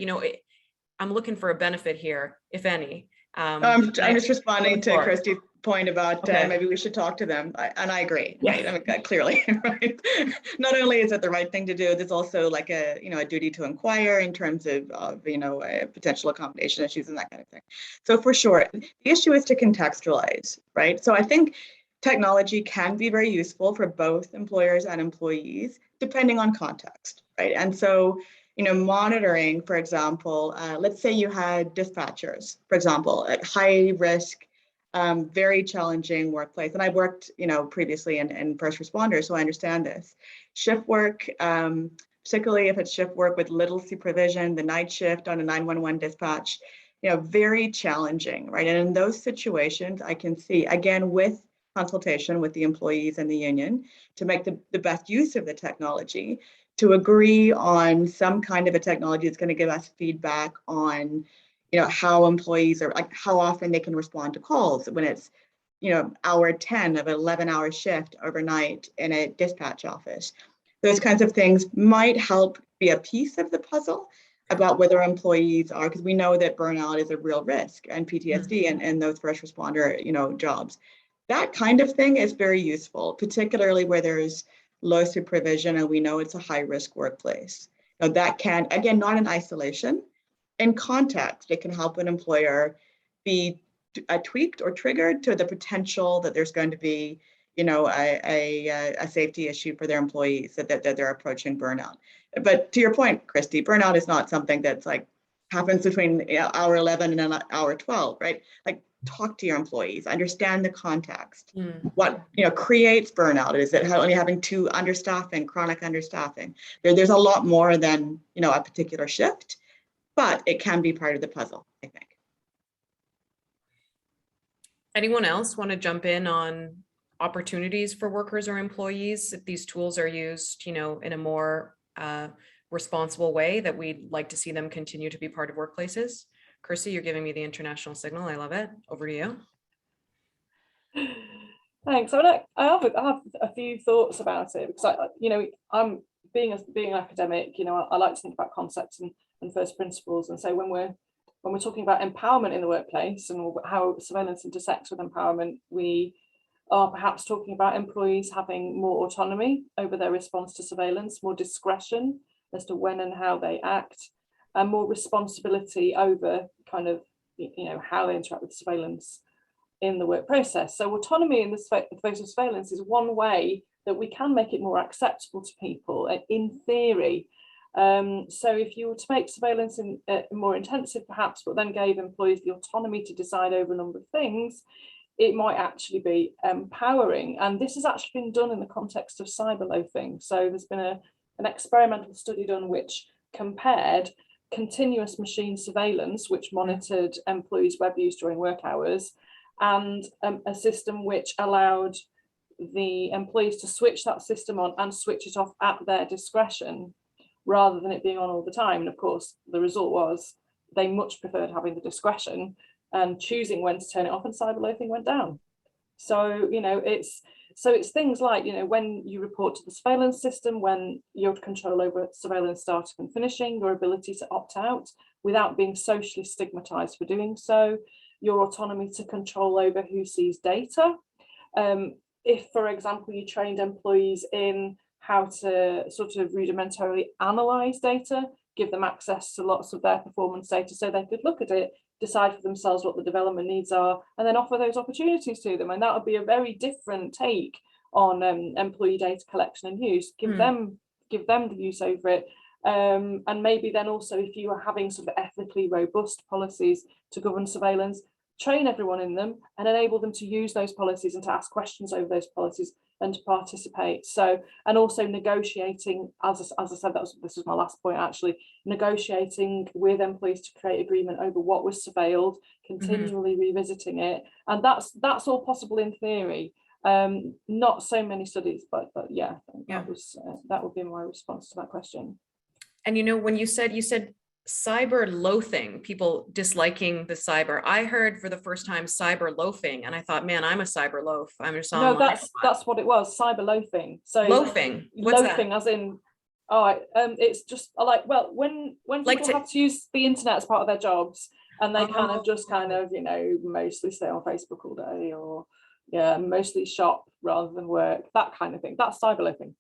I'm looking for a benefit here, if any. I'm just responding to Kirstie's point about Okay. maybe we should talk to them, and I agree, Yeah. right? I mean, clearly, right? Not only is it the right thing to do, there's also like a duty to inquire in terms of potential accommodation issues and that kind of thing. So for sure, the issue is to contextualize, right? So I think technology can be very useful for both employers and employees, depending on context, right? And so, monitoring, for example, let's say you had dispatchers, for example, at high risk, very challenging workplace. And I've worked, previously in first responders, so I understand this. Shift work, particularly if it's shift work with little supervision, the night shift on a 911 dispatch, very challenging, right? And in those situations, I can see, again, with consultation with the employees and the union, to make the best use of the technology, to agree on some kind of a technology that's going to give us feedback on, how employees are, like how often they can respond to calls when it's, hour 10 of an 11-hour shift overnight in a dispatch office. Those kinds of things might help be a piece of the puzzle about whether employees are, because we know that burnout is a real risk and PTSD and those first responder, jobs. That kind of thing is very useful, particularly where there's low supervision and we know it's a high risk workplace. Now that can, again, not in isolation, in context, it can help an employer be tweaked or triggered to the potential that there's going to be, a safety issue for their employees, that they're approaching burnout. But to your point, Kirstie, burnout is not something that's like happens between hour 11 and hour 12, right? Like, talk to your employees, understand the context. What creates burnout? Is it only having chronic understaffing? There's a lot more than a particular shift, but it can be part of the puzzle, I think. Anyone else want to jump in on opportunities for workers or employees if these tools are used, in a more responsible way that we'd like to see them continue to be part of workplaces? Kirstie, you're giving me the international signal. I love it. Over to you. Thanks. I have a few thoughts about it because I'm being an academic. I like to think about concepts and first principles. And so when we're talking about empowerment in the workplace and how surveillance intersects with empowerment, we are perhaps talking about employees having more autonomy over their response to surveillance, more discretion as to when and how they act, and more responsibility over kind of, how they interact with surveillance in the work process. So autonomy in the face of surveillance is one way that we can make it more acceptable to people in theory. So if you were to make surveillance more intensive perhaps, but then gave employees the autonomy to decide over a number of things, it might actually be empowering. And this has actually been done in the context of cyber loafing. So there's been an experimental study done which compared continuous machine surveillance, which monitored employees' web use during work hours, and a system which allowed the employees to switch that system on and switch it off at their discretion, rather than it being on all the time. And of course, the result was they much preferred having the discretion and choosing when to turn it off, and cyber loafing went down. So, it's things like, when you report to the surveillance system, when you have control over surveillance starting and finishing, your ability to opt out without being socially stigmatized for doing so, your autonomy to control over who sees data. If, for example, you trained employees in how to sort of rudimentarily analyze data, give them access to lots of their performance data so they could look at it, decide for themselves what the development needs are, and then offer those opportunities to them. And that would be a very different take on employee data collection and use. Give them the use over it. And maybe then also, if you are having sort of ethically robust policies to govern surveillance, train everyone in them and enable them to use those policies and to ask questions over those policies and to participate. So, and also negotiating, as I said, this was my last point actually, negotiating with employees to create agreement over what was surveilled, continually revisiting it. And that's all possible in theory. Not so many studies, but yeah, that would be my response to that question. And when you said cyber loathing, people disliking the cyber, I heard for the first time cyber loafing, and I thought, man, I'm a cyber loaf. I'm just online. No, that's what it was, cyber loafing. So loafing. What's loafing that? as in, it's just like, well, when people have to use the internet as part of their jobs, And they kind of just Oh. you know, mostly stay on Facebook all day, or yeah, mostly shop rather than work, that kind of thing. That's cyber loafing.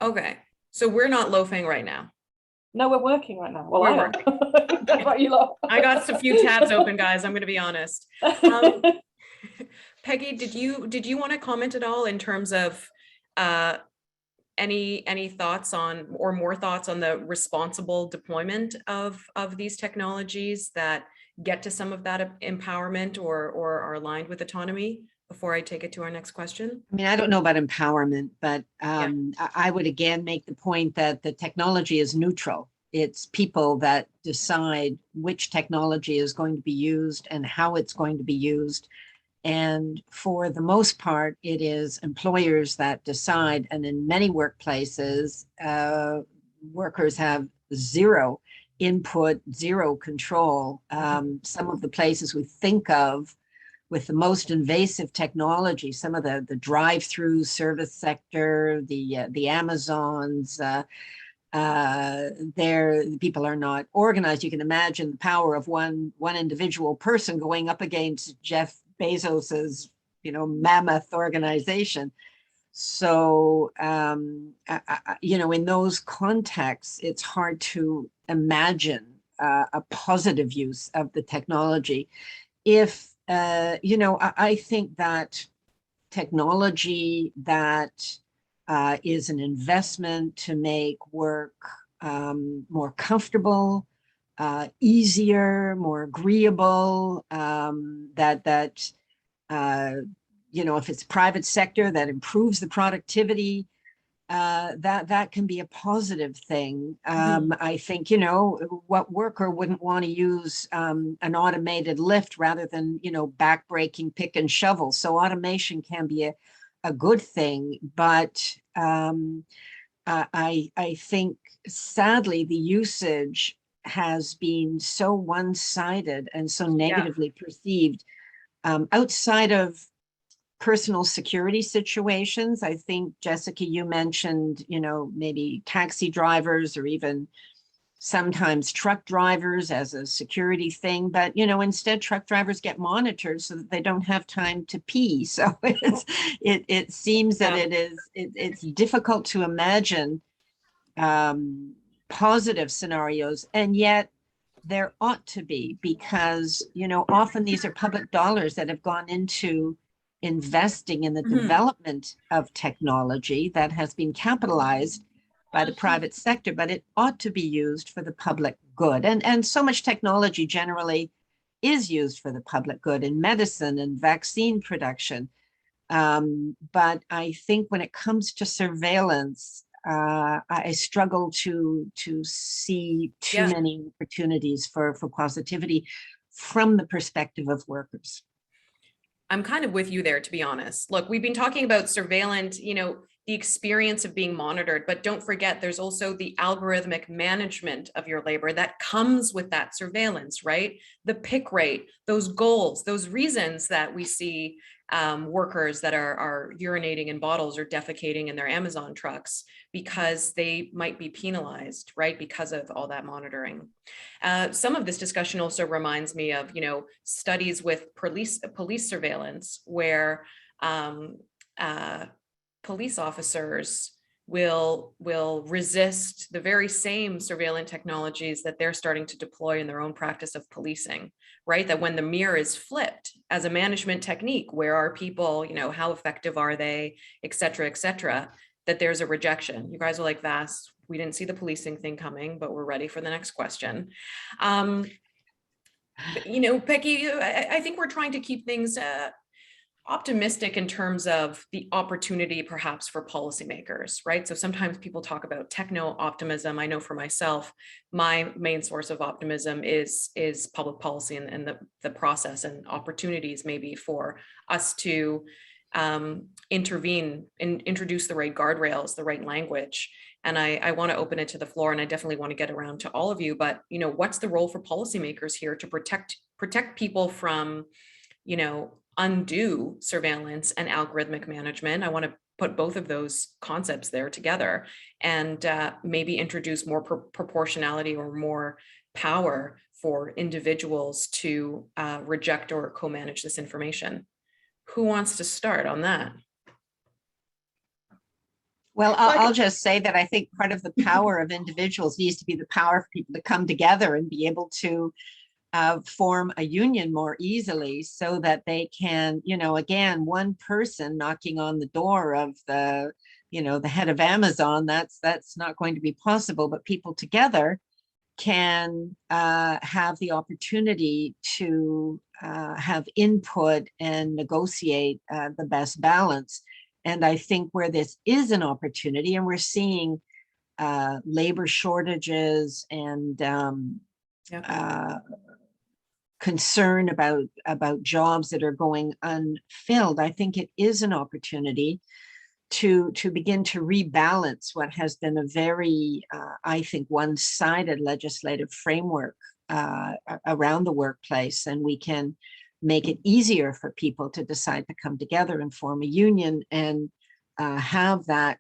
Okay, so we're not loafing right now. No, we're working right now. Well, We're I am. working. Don't about you lot. I got a few tabs open, guys. I'm going to be honest. Peggy, did you want to comment at all in terms of any thoughts on, or more thoughts on, the responsible deployment of these technologies that get to some of that empowerment or are aligned with autonomy, before I take it to our next question? I mean, I don't know about empowerment, but I would again make the point that the technology is neutral. It's people that decide which technology is going to be used and how it's going to be used. And for the most part, it is employers that decide. And in many workplaces, workers have zero input, zero control. Some of the places we think of with the most invasive technology, some of the drive-through service sector, the Amazons, the people are not organized. You can imagine the power of one individual person going up against Jeff Bezos's, you know, mammoth organization. So, you know, in those contexts, it's hard to imagine a positive use of the technology. If you know, I think that technology that is an investment to make work more comfortable, easier, more agreeable, that you know, if it's private sector that improves the productivity, that can be a positive thing. I think, you know, what worker wouldn't want to use an automated lift rather than, you know, back-breaking pick and shovel. So automation can be a good thing, but I think sadly the usage has been so one-sided and so negatively perceived outside of personal security situations. I think, Jessica, you mentioned, you know, maybe taxi drivers or even sometimes truck drivers as a security thing, but, you know, instead truck drivers get monitored so that they don't have time to pee. So it seems that it's difficult to imagine positive scenarios, and yet there ought to be, because, you know, often these are public dollars that have gone into investing in the development of technology that has been capitalized by the private sector, but it ought to be used for the public good. And so much technology generally is used for the public good in medicine and vaccine production. But I think when it comes to surveillance, I struggle to see too many opportunities for positivity from the perspective of workers. I'm kind of with you there, to be honest. Look, we've been talking about surveillance, you know, the experience of being monitored, but don't forget there's also the algorithmic management of your labor that comes with that surveillance, right? The pick rate, those goals, those reasons that we see workers that are urinating in bottles or defecating in their Amazon trucks because they might be penalized, right? Because of all that monitoring. Some of this discussion also reminds me of, you know, studies with police surveillance where police officers will resist the very same surveillance technologies that they're starting to deploy in their own practice of policing, right? That when the mirror is flipped as a management technique, where are people, you know, how effective are they, et cetera, that there's a rejection. You guys are like, Vass, we didn't see the policing thing coming, but we're ready for the next question. You know, Peggy, I think we're trying to keep things optimistic in terms of the opportunity perhaps for policymakers, right? So sometimes people talk about techno optimism. I know for myself, my main source of optimism is public policy and the process and opportunities maybe for us to intervene and introduce the right guardrails, the right language. And I want to open it to the floor, and I definitely want to get around to all of you, but, you know, what's the role for policymakers here to protect people from, you know, undue surveillance and algorithmic management? I want to put both of those concepts there together and maybe introduce more proportionality or more power for individuals to reject or co-manage this information? Who wants to start on that? Well, I'll just say that I think part of the power of individuals needs to be the power for people to come together and be able to form a union more easily, so that they can, again, one person knocking on the door of the, the head of Amazon, that's not going to be possible, but people together can have the opportunity to have input and negotiate the best balance. And I think where this is an opportunity, and we're seeing labor shortages and concern about jobs that are going unfilled, I think it is an opportunity to begin to rebalance what has been a very, I think, one-sided legislative framework around the workplace, and we can make it easier for people to decide to come together and form a union and have that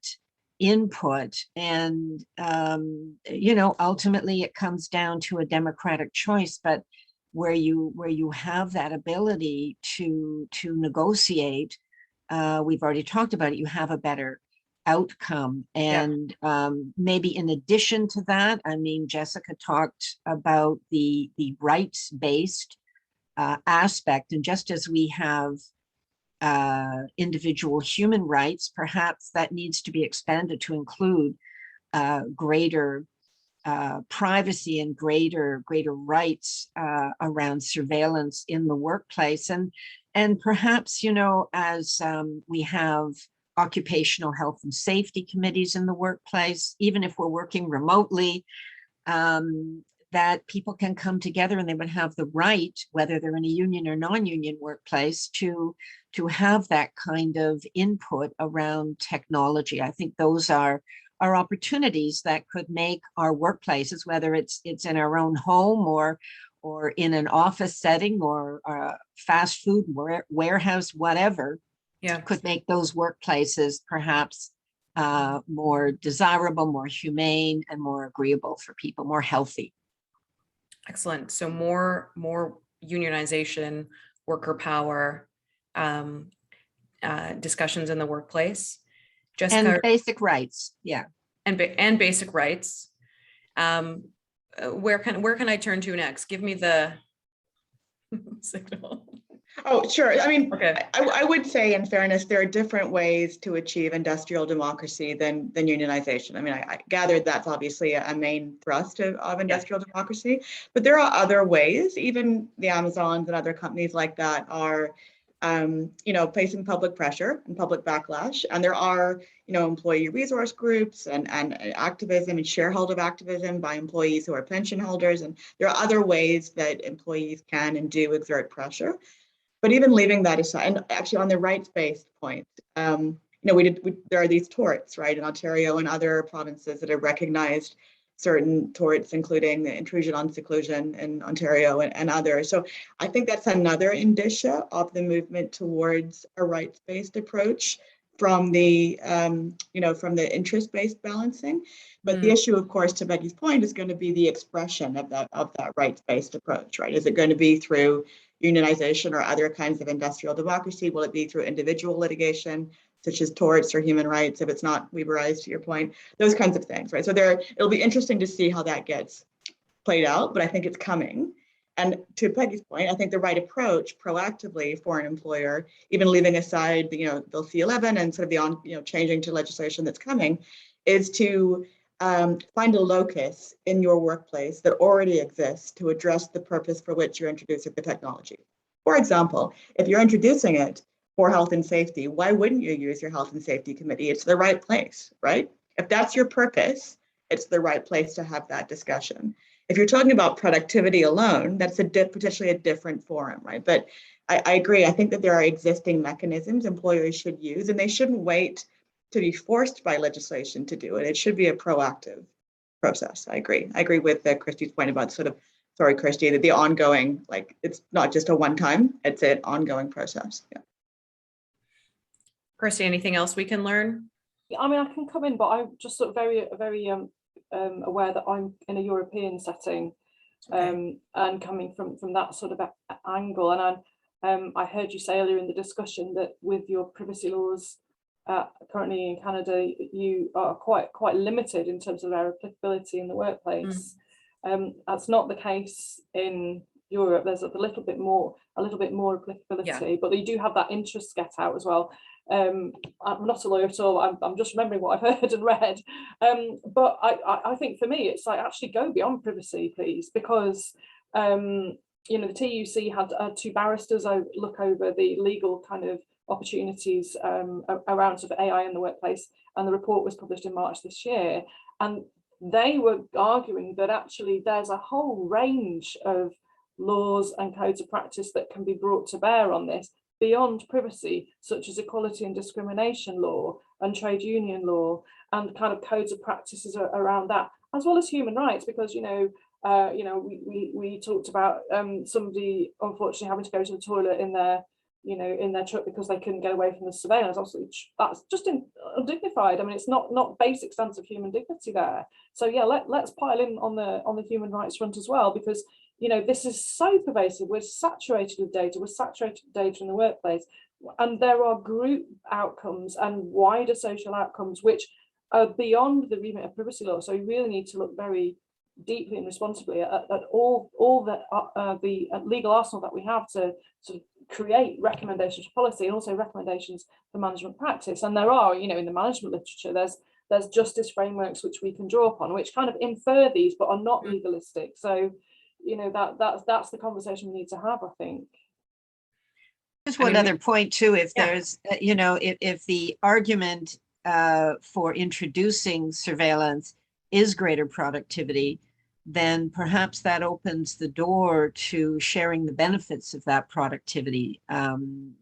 input. And ultimately it comes down to a democratic choice, but where you have that ability to negotiate, we've already talked about it, you have a better outcome. And maybe in addition to that, I mean, Jessica talked about the rights-based aspect, and just as we have individual human rights, perhaps that needs to be expanded to include greater privacy and greater rights around surveillance in the workplace. And perhaps, as we have occupational health and safety committees in the workplace, even if we're working remotely, that people can come together and they would have the right, whether they're in a union or non-union workplace, to have that kind of input around technology. I think those are opportunities that could make our workplaces, whether it's in our own home or in an office setting or fast food warehouse, whatever, could make those workplaces perhaps more desirable, more humane, and more agreeable for people, more healthy. Excellent. So more unionization, worker power, discussions in the workplace. Jessica, and basic rights, and basic rights. Where can I turn to next? Give me the signal. Oh, sure. I mean, okay. I would say, in fairness, there are different ways to achieve industrial democracy than unionization. I mean, I gathered that's obviously a main thrust of industrial democracy, but there are other ways. Even the Amazons and other companies like that are, facing public pressure and public backlash. And there are, employee resource groups and activism and shareholder activism by employees who are pension holders. And there are other ways that employees can and do exert pressure. But even leaving that aside, and actually on the rights-based point, there are these torts, right, in Ontario and other provinces that have recognized certain torts, including the intrusion on seclusion in Ontario and others. So I think that's another indicia of the movement towards a rights-based approach from the, from the interest-based balancing. But the issue, of course, to Peggy's point, is going to be the expression of that rights-based approach, right? Is it going to be through unionization or other kinds of industrial democracy? Will it be through individual litigation, such as torts or human rights, if it's not Weberized, to your point, those kinds of things, right? So it'll be interesting to see how that gets played out, but I think it's coming. And to Peggy's point, I think the right approach proactively for an employer, even leaving aside Bill C-11 and sort of the changing to legislation that's coming, is to find a locus in your workplace that already exists to address the purpose for which you're introducing the technology. For example, if you're introducing it for health and safety, why wouldn't you use your health and safety committee? It's the right place, right? If that's your purpose, it's the right place to have that discussion. If you're talking about productivity alone, that's potentially a different forum, right? But I agree. I think that there are existing mechanisms employers should use, and they shouldn't wait to be forced by legislation to do it. It should be a proactive process. I agree. I agree with Kirstie's point about sorry, Kirstie, that the ongoing, it's not just a one-time, it's an ongoing process. Yeah. Kirstie, anything else we can learn? I mean, I can come in, but I'm just sort of very aware that I'm in a European setting. and coming from that sort of angle. And I heard you say earlier in the discussion that with your privacy laws currently in Canada, you are quite limited in terms of their applicability in the workplace. That's not the case in Europe. There's a little bit more applicability, but you do have that interest get out as well. I'm not a lawyer at all. I'm just remembering what I've heard and read. But I think for me, it's like, actually go beyond privacy, please, because you know, the TUC had two barristers look over the legal kind of opportunities around sort of AI in the workplace, and the report was published in March this year. And they were arguing that actually there's a whole range of laws and codes of practice that can be brought to bear on this beyond privacy, such as equality and discrimination law and trade union law, and kind of codes of practices around that, as well as human rights, because we talked about somebody unfortunately having to go to the toilet in their truck because they couldn't get away from the surveillance. Obviously, that's just undignified. I mean, it's not basic standards of human dignity there. So yeah, let's pile in on the human rights front as well, because this is so pervasive. We're saturated with data. We're saturated with data in the workplace, and there are group outcomes and wider social outcomes which are beyond the remit of privacy law. So we really need to look very deeply and responsibly at all the legal arsenal that we have to sort of create recommendations for policy and also recommendations for management practice. And there are, in the management literature, there's justice frameworks which we can draw upon, which kind of infer these but are not legalistic. So that's the conversation we need to have, I think. Just one other point too, if there's, if the argument for introducing surveillance is greater productivity, then perhaps that opens the door to sharing the benefits of that productivity.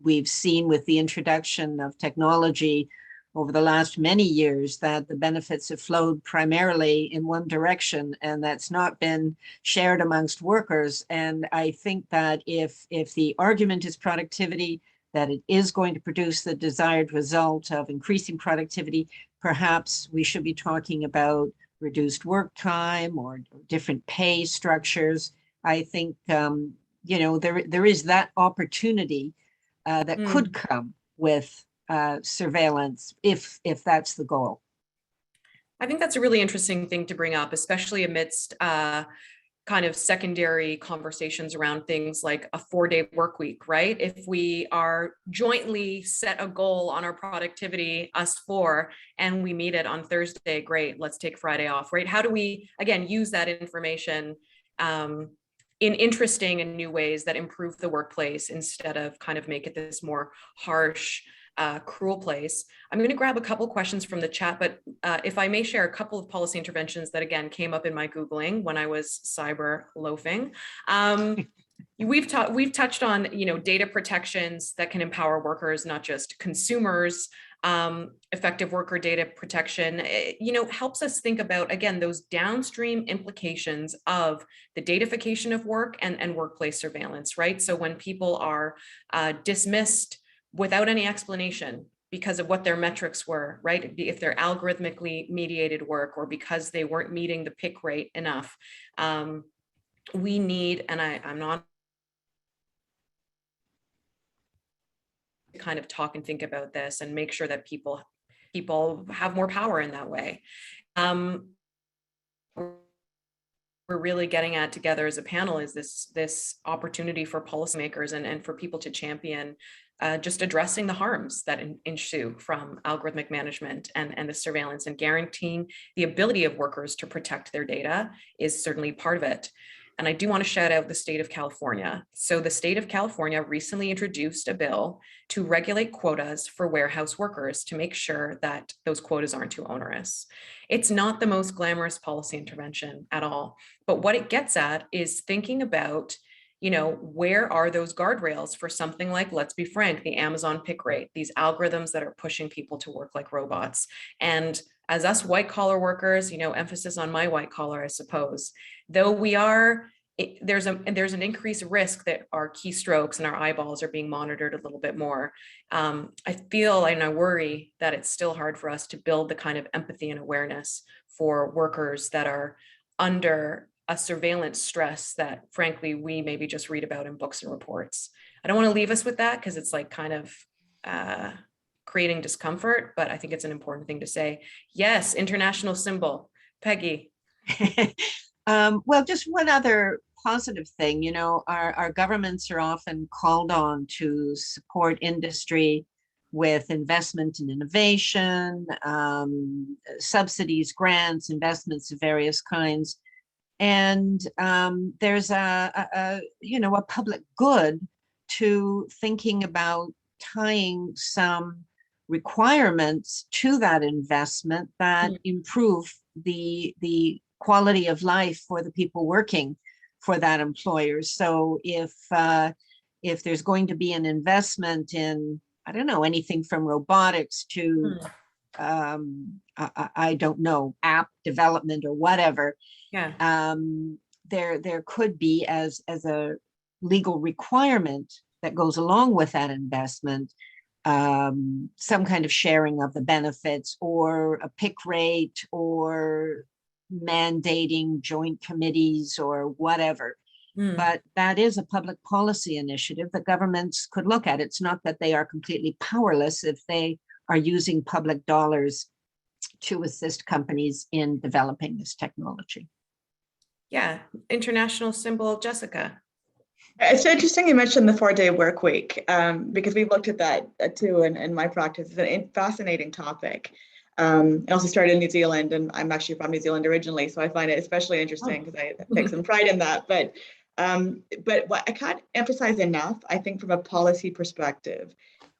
We've seen with the introduction of technology over the last many years that the benefits have flowed primarily in one direction, and that's not been shared amongst workers. And I think that if the argument is productivity, that it is going to produce the desired result of increasing productivity, perhaps we should be talking about reduced work time or different pay structures. I think, there is that opportunity that could come with surveillance if that's the goal. I think that's a really interesting thing to bring up, especially amidst kind of secondary conversations around things like a 4-day work week, right? If we are jointly set a goal on our productivity, us four, and we meet it on Thursday, great, let's take Friday off, right? How do we, again, use that information in interesting and new ways that improve the workplace instead of kind of make it this more harsh, cruel place? I'm going to grab a couple questions from the chat, but if I may share a couple of policy interventions that again came up in my Googling when I was cyber loafing. We've touched on, data protections that can empower workers, not just consumers. Effective worker data protection, helps us think about, again, those downstream implications of the datafication of work and workplace surveillance, right? So when people are dismissed without any explanation because of what their metrics were, right? If they're algorithmically mediated work or because they weren't meeting the pick rate enough, we need, and I'm not kind of talk and think about this and make sure that people have more power in that way. We're really getting at together as a panel is this opportunity for policymakers and for people to champion just addressing the harms that ensue from algorithmic management and the surveillance, and guaranteeing the ability of workers to protect their data is certainly part of it. And I do want to shout out the state of California. So the state of California recently introduced a bill to regulate quotas for warehouse workers to make sure that those quotas aren't too onerous. It's not the most glamorous policy intervention at all, but what it gets at is thinking about, where are those guardrails for something like, let's be frank, the Amazon pick rate, these algorithms that are pushing people to work like robots. And as us white collar workers, emphasis on my white collar, I suppose, though there's an increased risk that our keystrokes and our eyeballs are being monitored a little bit more. I feel and I worry that it's still hard for us to build the kind of empathy and awareness for workers that are under a surveillance stress that frankly, we maybe just read about in books and reports. I don't want to leave us with that because it's like kind of creating discomfort, but I think it's an important thing to say. Yes, international symbol. Peggy. Well, just one other positive thing, you know, our governments are often called on to support industry with investment in innovation, subsidies, grants, investments of various kinds. And there's you know, a public good to thinking about tying some requirements to that investment that improve the quality of life for the people working for that employer. So if there's going to be an investment in, I don't know, anything from robotics to I don't know, app development or whatever, there could be as a legal requirement that goes along with that investment, some kind of sharing of the benefits or a pick rate or mandating joint committees or whatever. But that is a public policy initiative that governments could look at. It's not that they are completely powerless if they are using public dollars to assist companies in developing this technology. Yeah, international symbol, Jessica. It's interesting you mentioned the 4-day work week, because we've looked at that too in my practice. It's a fascinating topic. I also started in New Zealand, and I'm actually from New Zealand originally, so I find it especially interesting because I take some pride in that. But what I can't emphasize enough, I think from a policy perspective,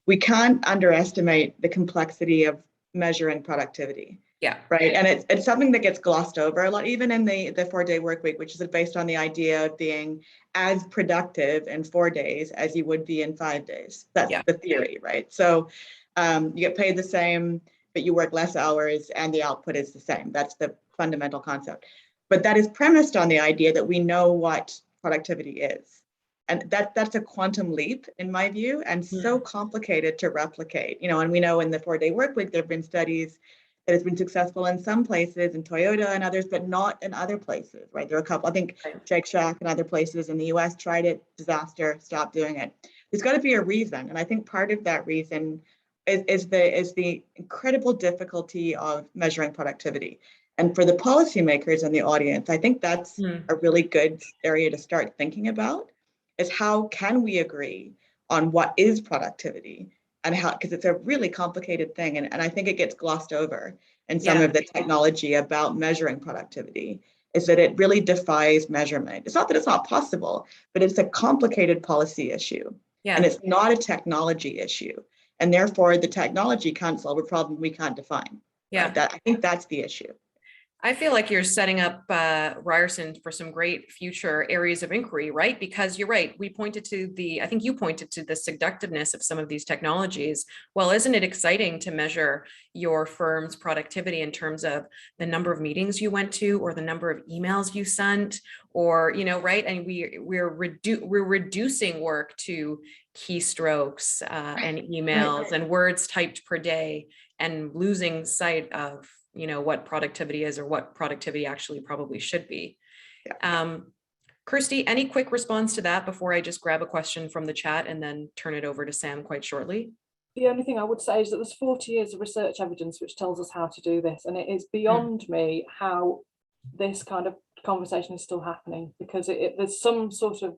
we can't underestimate the complexity of measuring productivity. Yeah. Right. And it's something that gets glossed over a lot, even in the 4-day work week, which is based on the idea of being as productive in 4 days as you would be in 5 days. That's the theory, right? So you get paid the same, but you work less hours and the output is the same. That's the fundamental concept. But that is premised on the idea that we know what productivity is. And that's a quantum leap, in my view, and so complicated to replicate. You know, and we know in the 4-day work week, there have been studies that has been successful in some places, in Toyota and others, but not in other places, right? There are a couple, I think Shake Shack and other places in the US tried it, disaster, stopped doing it. There's got to be a reason. And I think part of that reason is the incredible difficulty of measuring productivity. And for the policymakers and the audience, I think that's a really good area to start thinking about, is how can we agree on what is productivity? And how, because it's a really complicated thing. And I think it gets glossed over in some of the technology about measuring productivity, is that it really defies measurement. It's not that it's not possible, but it's a complicated policy issue. And it's not a technology issue. And therefore the technology can't solve a problem we can't define. Right? I think that's the issue. I feel like you're setting up Ryerson for some great future areas of inquiry, right? Because you're right. We pointed to I think you pointed to the seductiveness of some of these technologies. Well, isn't it exciting to measure your firm's productivity in terms of the number of meetings you went to or the number of emails you sent, or, you know, right? And we're reducing work to keystrokes and emails and words typed per day, and losing sight of, you know, what productivity is or what productivity actually probably should be. Kirstie, any quick response to that before I just grab a question from the chat and then turn it over to Sam quite shortly? The only thing I would say is that there's 40 years of research evidence which tells us how to do this, and it is beyond me how this kind of conversation is still happening, because there's some sort of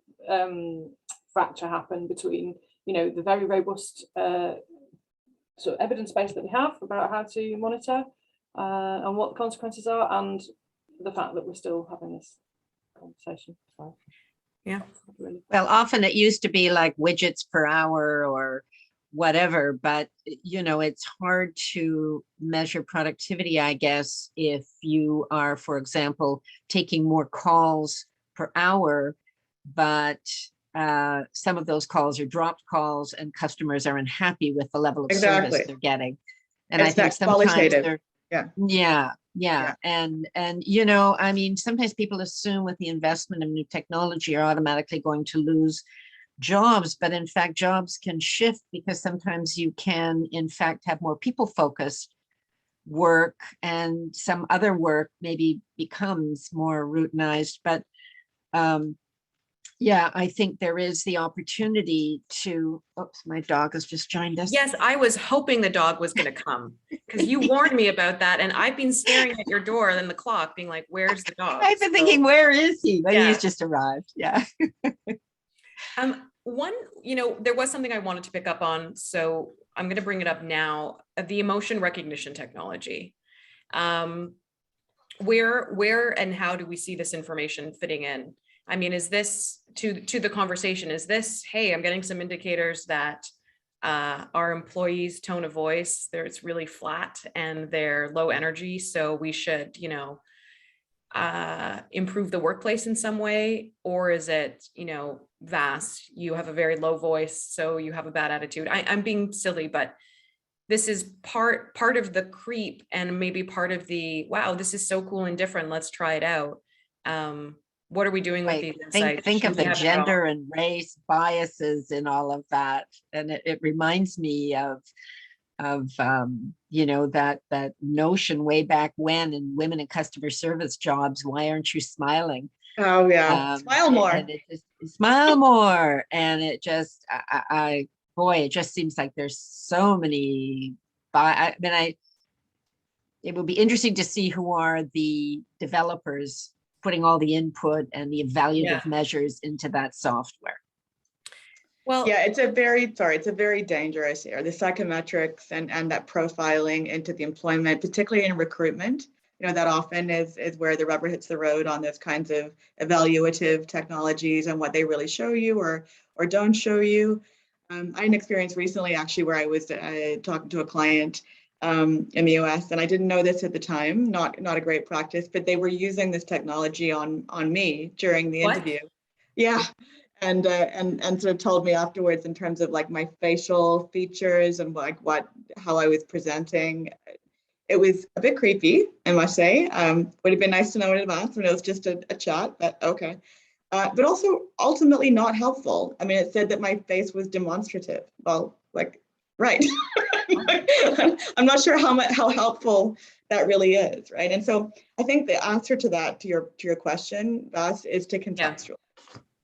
fracture happen between, you know, the very robust sort of evidence base that we have about how to monitor and what the consequences are, and the fact that we're still having this conversation. So, really. Well, often it used to be like widgets per hour or whatever, but you know, it's hard to measure productivity, I guess, if you are, for example, taking more calls per hour, but some of those calls are dropped calls and customers are unhappy with the level of service they're getting. And it's I think sometimes they're Yeah. And you know, I mean, sometimes people assume with the investment of new technology are automatically going to lose jobs, but in fact, jobs can shift because sometimes you can, in fact, have more people focused work and some other work maybe becomes more routinized. But yeah, I think there is the opportunity to, oops, my dog has just joined us. Yes, I was hoping the dog was going to come because you warned me about that. And I've been staring at your door and the clock being like, where's the dog? I've been thinking, where is he? But Yeah. he's just arrived. Yeah. One, there was something I wanted to pick up on, so I'm going to bring it up now. The emotion recognition technology. Where and how do we see this information fitting in? I mean, is this to the conversation? Is this, hey, I'm getting some indicators that our employees' tone of voice, it's really flat and they're low energy, so we should, improve the workplace in some way? Or is it, Vass, you have a very low voice, so you have a bad attitude? I'm being silly, but this is part of the creep and maybe part of the, wow, this is so cool and different, let's try it out. What are we doing with these insights? Think of Should we the have it gender all? and race biases in all of that. And it reminds me of that notion way back when in women in customer service jobs, why aren't you smiling? Oh yeah, smile more. And it just smile more. And it just, boy, it just seems like there's so many. It will be interesting to see who are the developers putting all the input and the evaluative measures into that software. Well, yeah, it's a very dangerous area, the psychometrics and that profiling into the employment, particularly in recruitment. That often is where the rubber hits the road on those kinds of evaluative technologies and what they really show you or don't show you. I had an experience recently actually where I was talking to a client in the US, and I didn't know this at the time, not a great practice, but they were using this technology on me during the interview. Yeah. And sort of told me afterwards in terms of like my facial features and like how I was presenting. It was a bit creepy, I must say. Would have been nice to know in advance when it was just a chat, but okay. But also ultimately not helpful. I mean, it said that my face was demonstrative. Well, like, right. I'm not sure how helpful that really is, right? And so I think the answer to that, to your question, Vass, is to contextualize,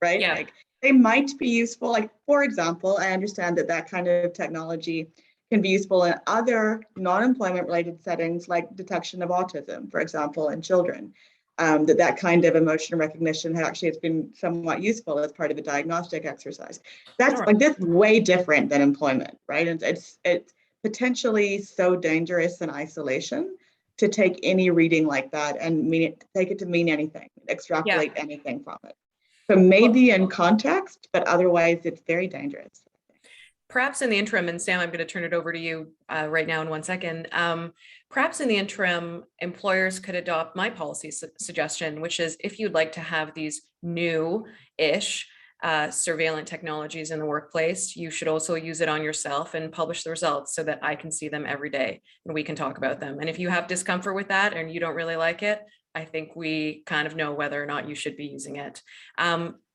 right? Yeah. Like they might be useful. Like, for example, I understand that kind of technology can be useful in other non-employment related settings like detection of autism, for example, in children. That kind of emotion recognition actually has been somewhat useful as part of a diagnostic exercise. That's like this way different than employment, right? And it's potentially so dangerous in isolation to take any reading like that and take it to mean anything, extrapolate anything from it. So maybe in context, but otherwise it's very dangerous. Perhaps in the interim, and Sam, I'm going to turn it over to you right now in 1 second. Perhaps in the interim, employers could adopt my policy suggestion, which is if you'd like to have these new-ish surveillance technologies in the workplace, you should also use it on yourself and publish the results so that I can see them every day and we can talk about them. And if you have discomfort with that and you don't really like it, I think we kind of know whether or not you should be using it.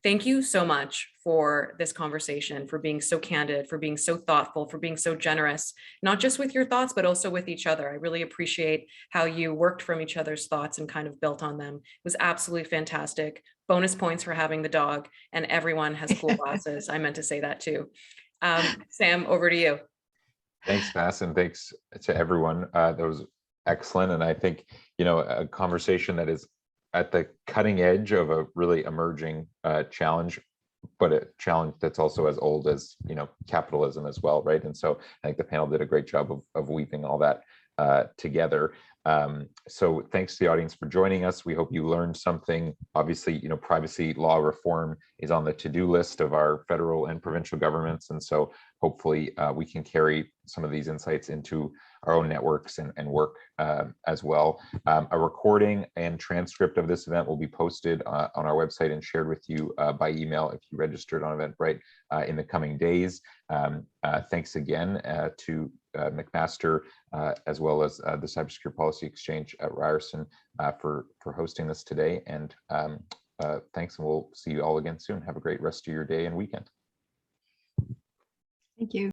Thank you so much for this conversation, for being so candid, for being so thoughtful, for being so generous, not just with your thoughts, but also with each other. I really appreciate how you worked from each other's thoughts and kind of built on them. It was absolutely fantastic. Bonus points for having the dog, and everyone has cool glasses. I meant to say that too. Sam, over to you. Thanks, Vass, and thanks to everyone. That was excellent. And I think, a conversation that is at the cutting edge of a really emerging challenge, but a challenge that's also as old as, capitalism as well, right? And so I think the panel did a great job of weaving all that together. So thanks to the audience for joining us. We hope you learned something. Obviously, privacy law reform is on the to-do list of our federal and provincial governments. And so hopefully we can carry some of these insights into our own networks and work as well. A recording and transcript of this event will be posted on our website and shared with you by email if you registered on Eventbrite in the coming days. Thanks again to McMaster, as well as the Cybersecurity Policy Exchange at Ryerson for hosting this today. And thanks, and we'll see you all again soon. Have a great rest of your day and weekend. Thank you.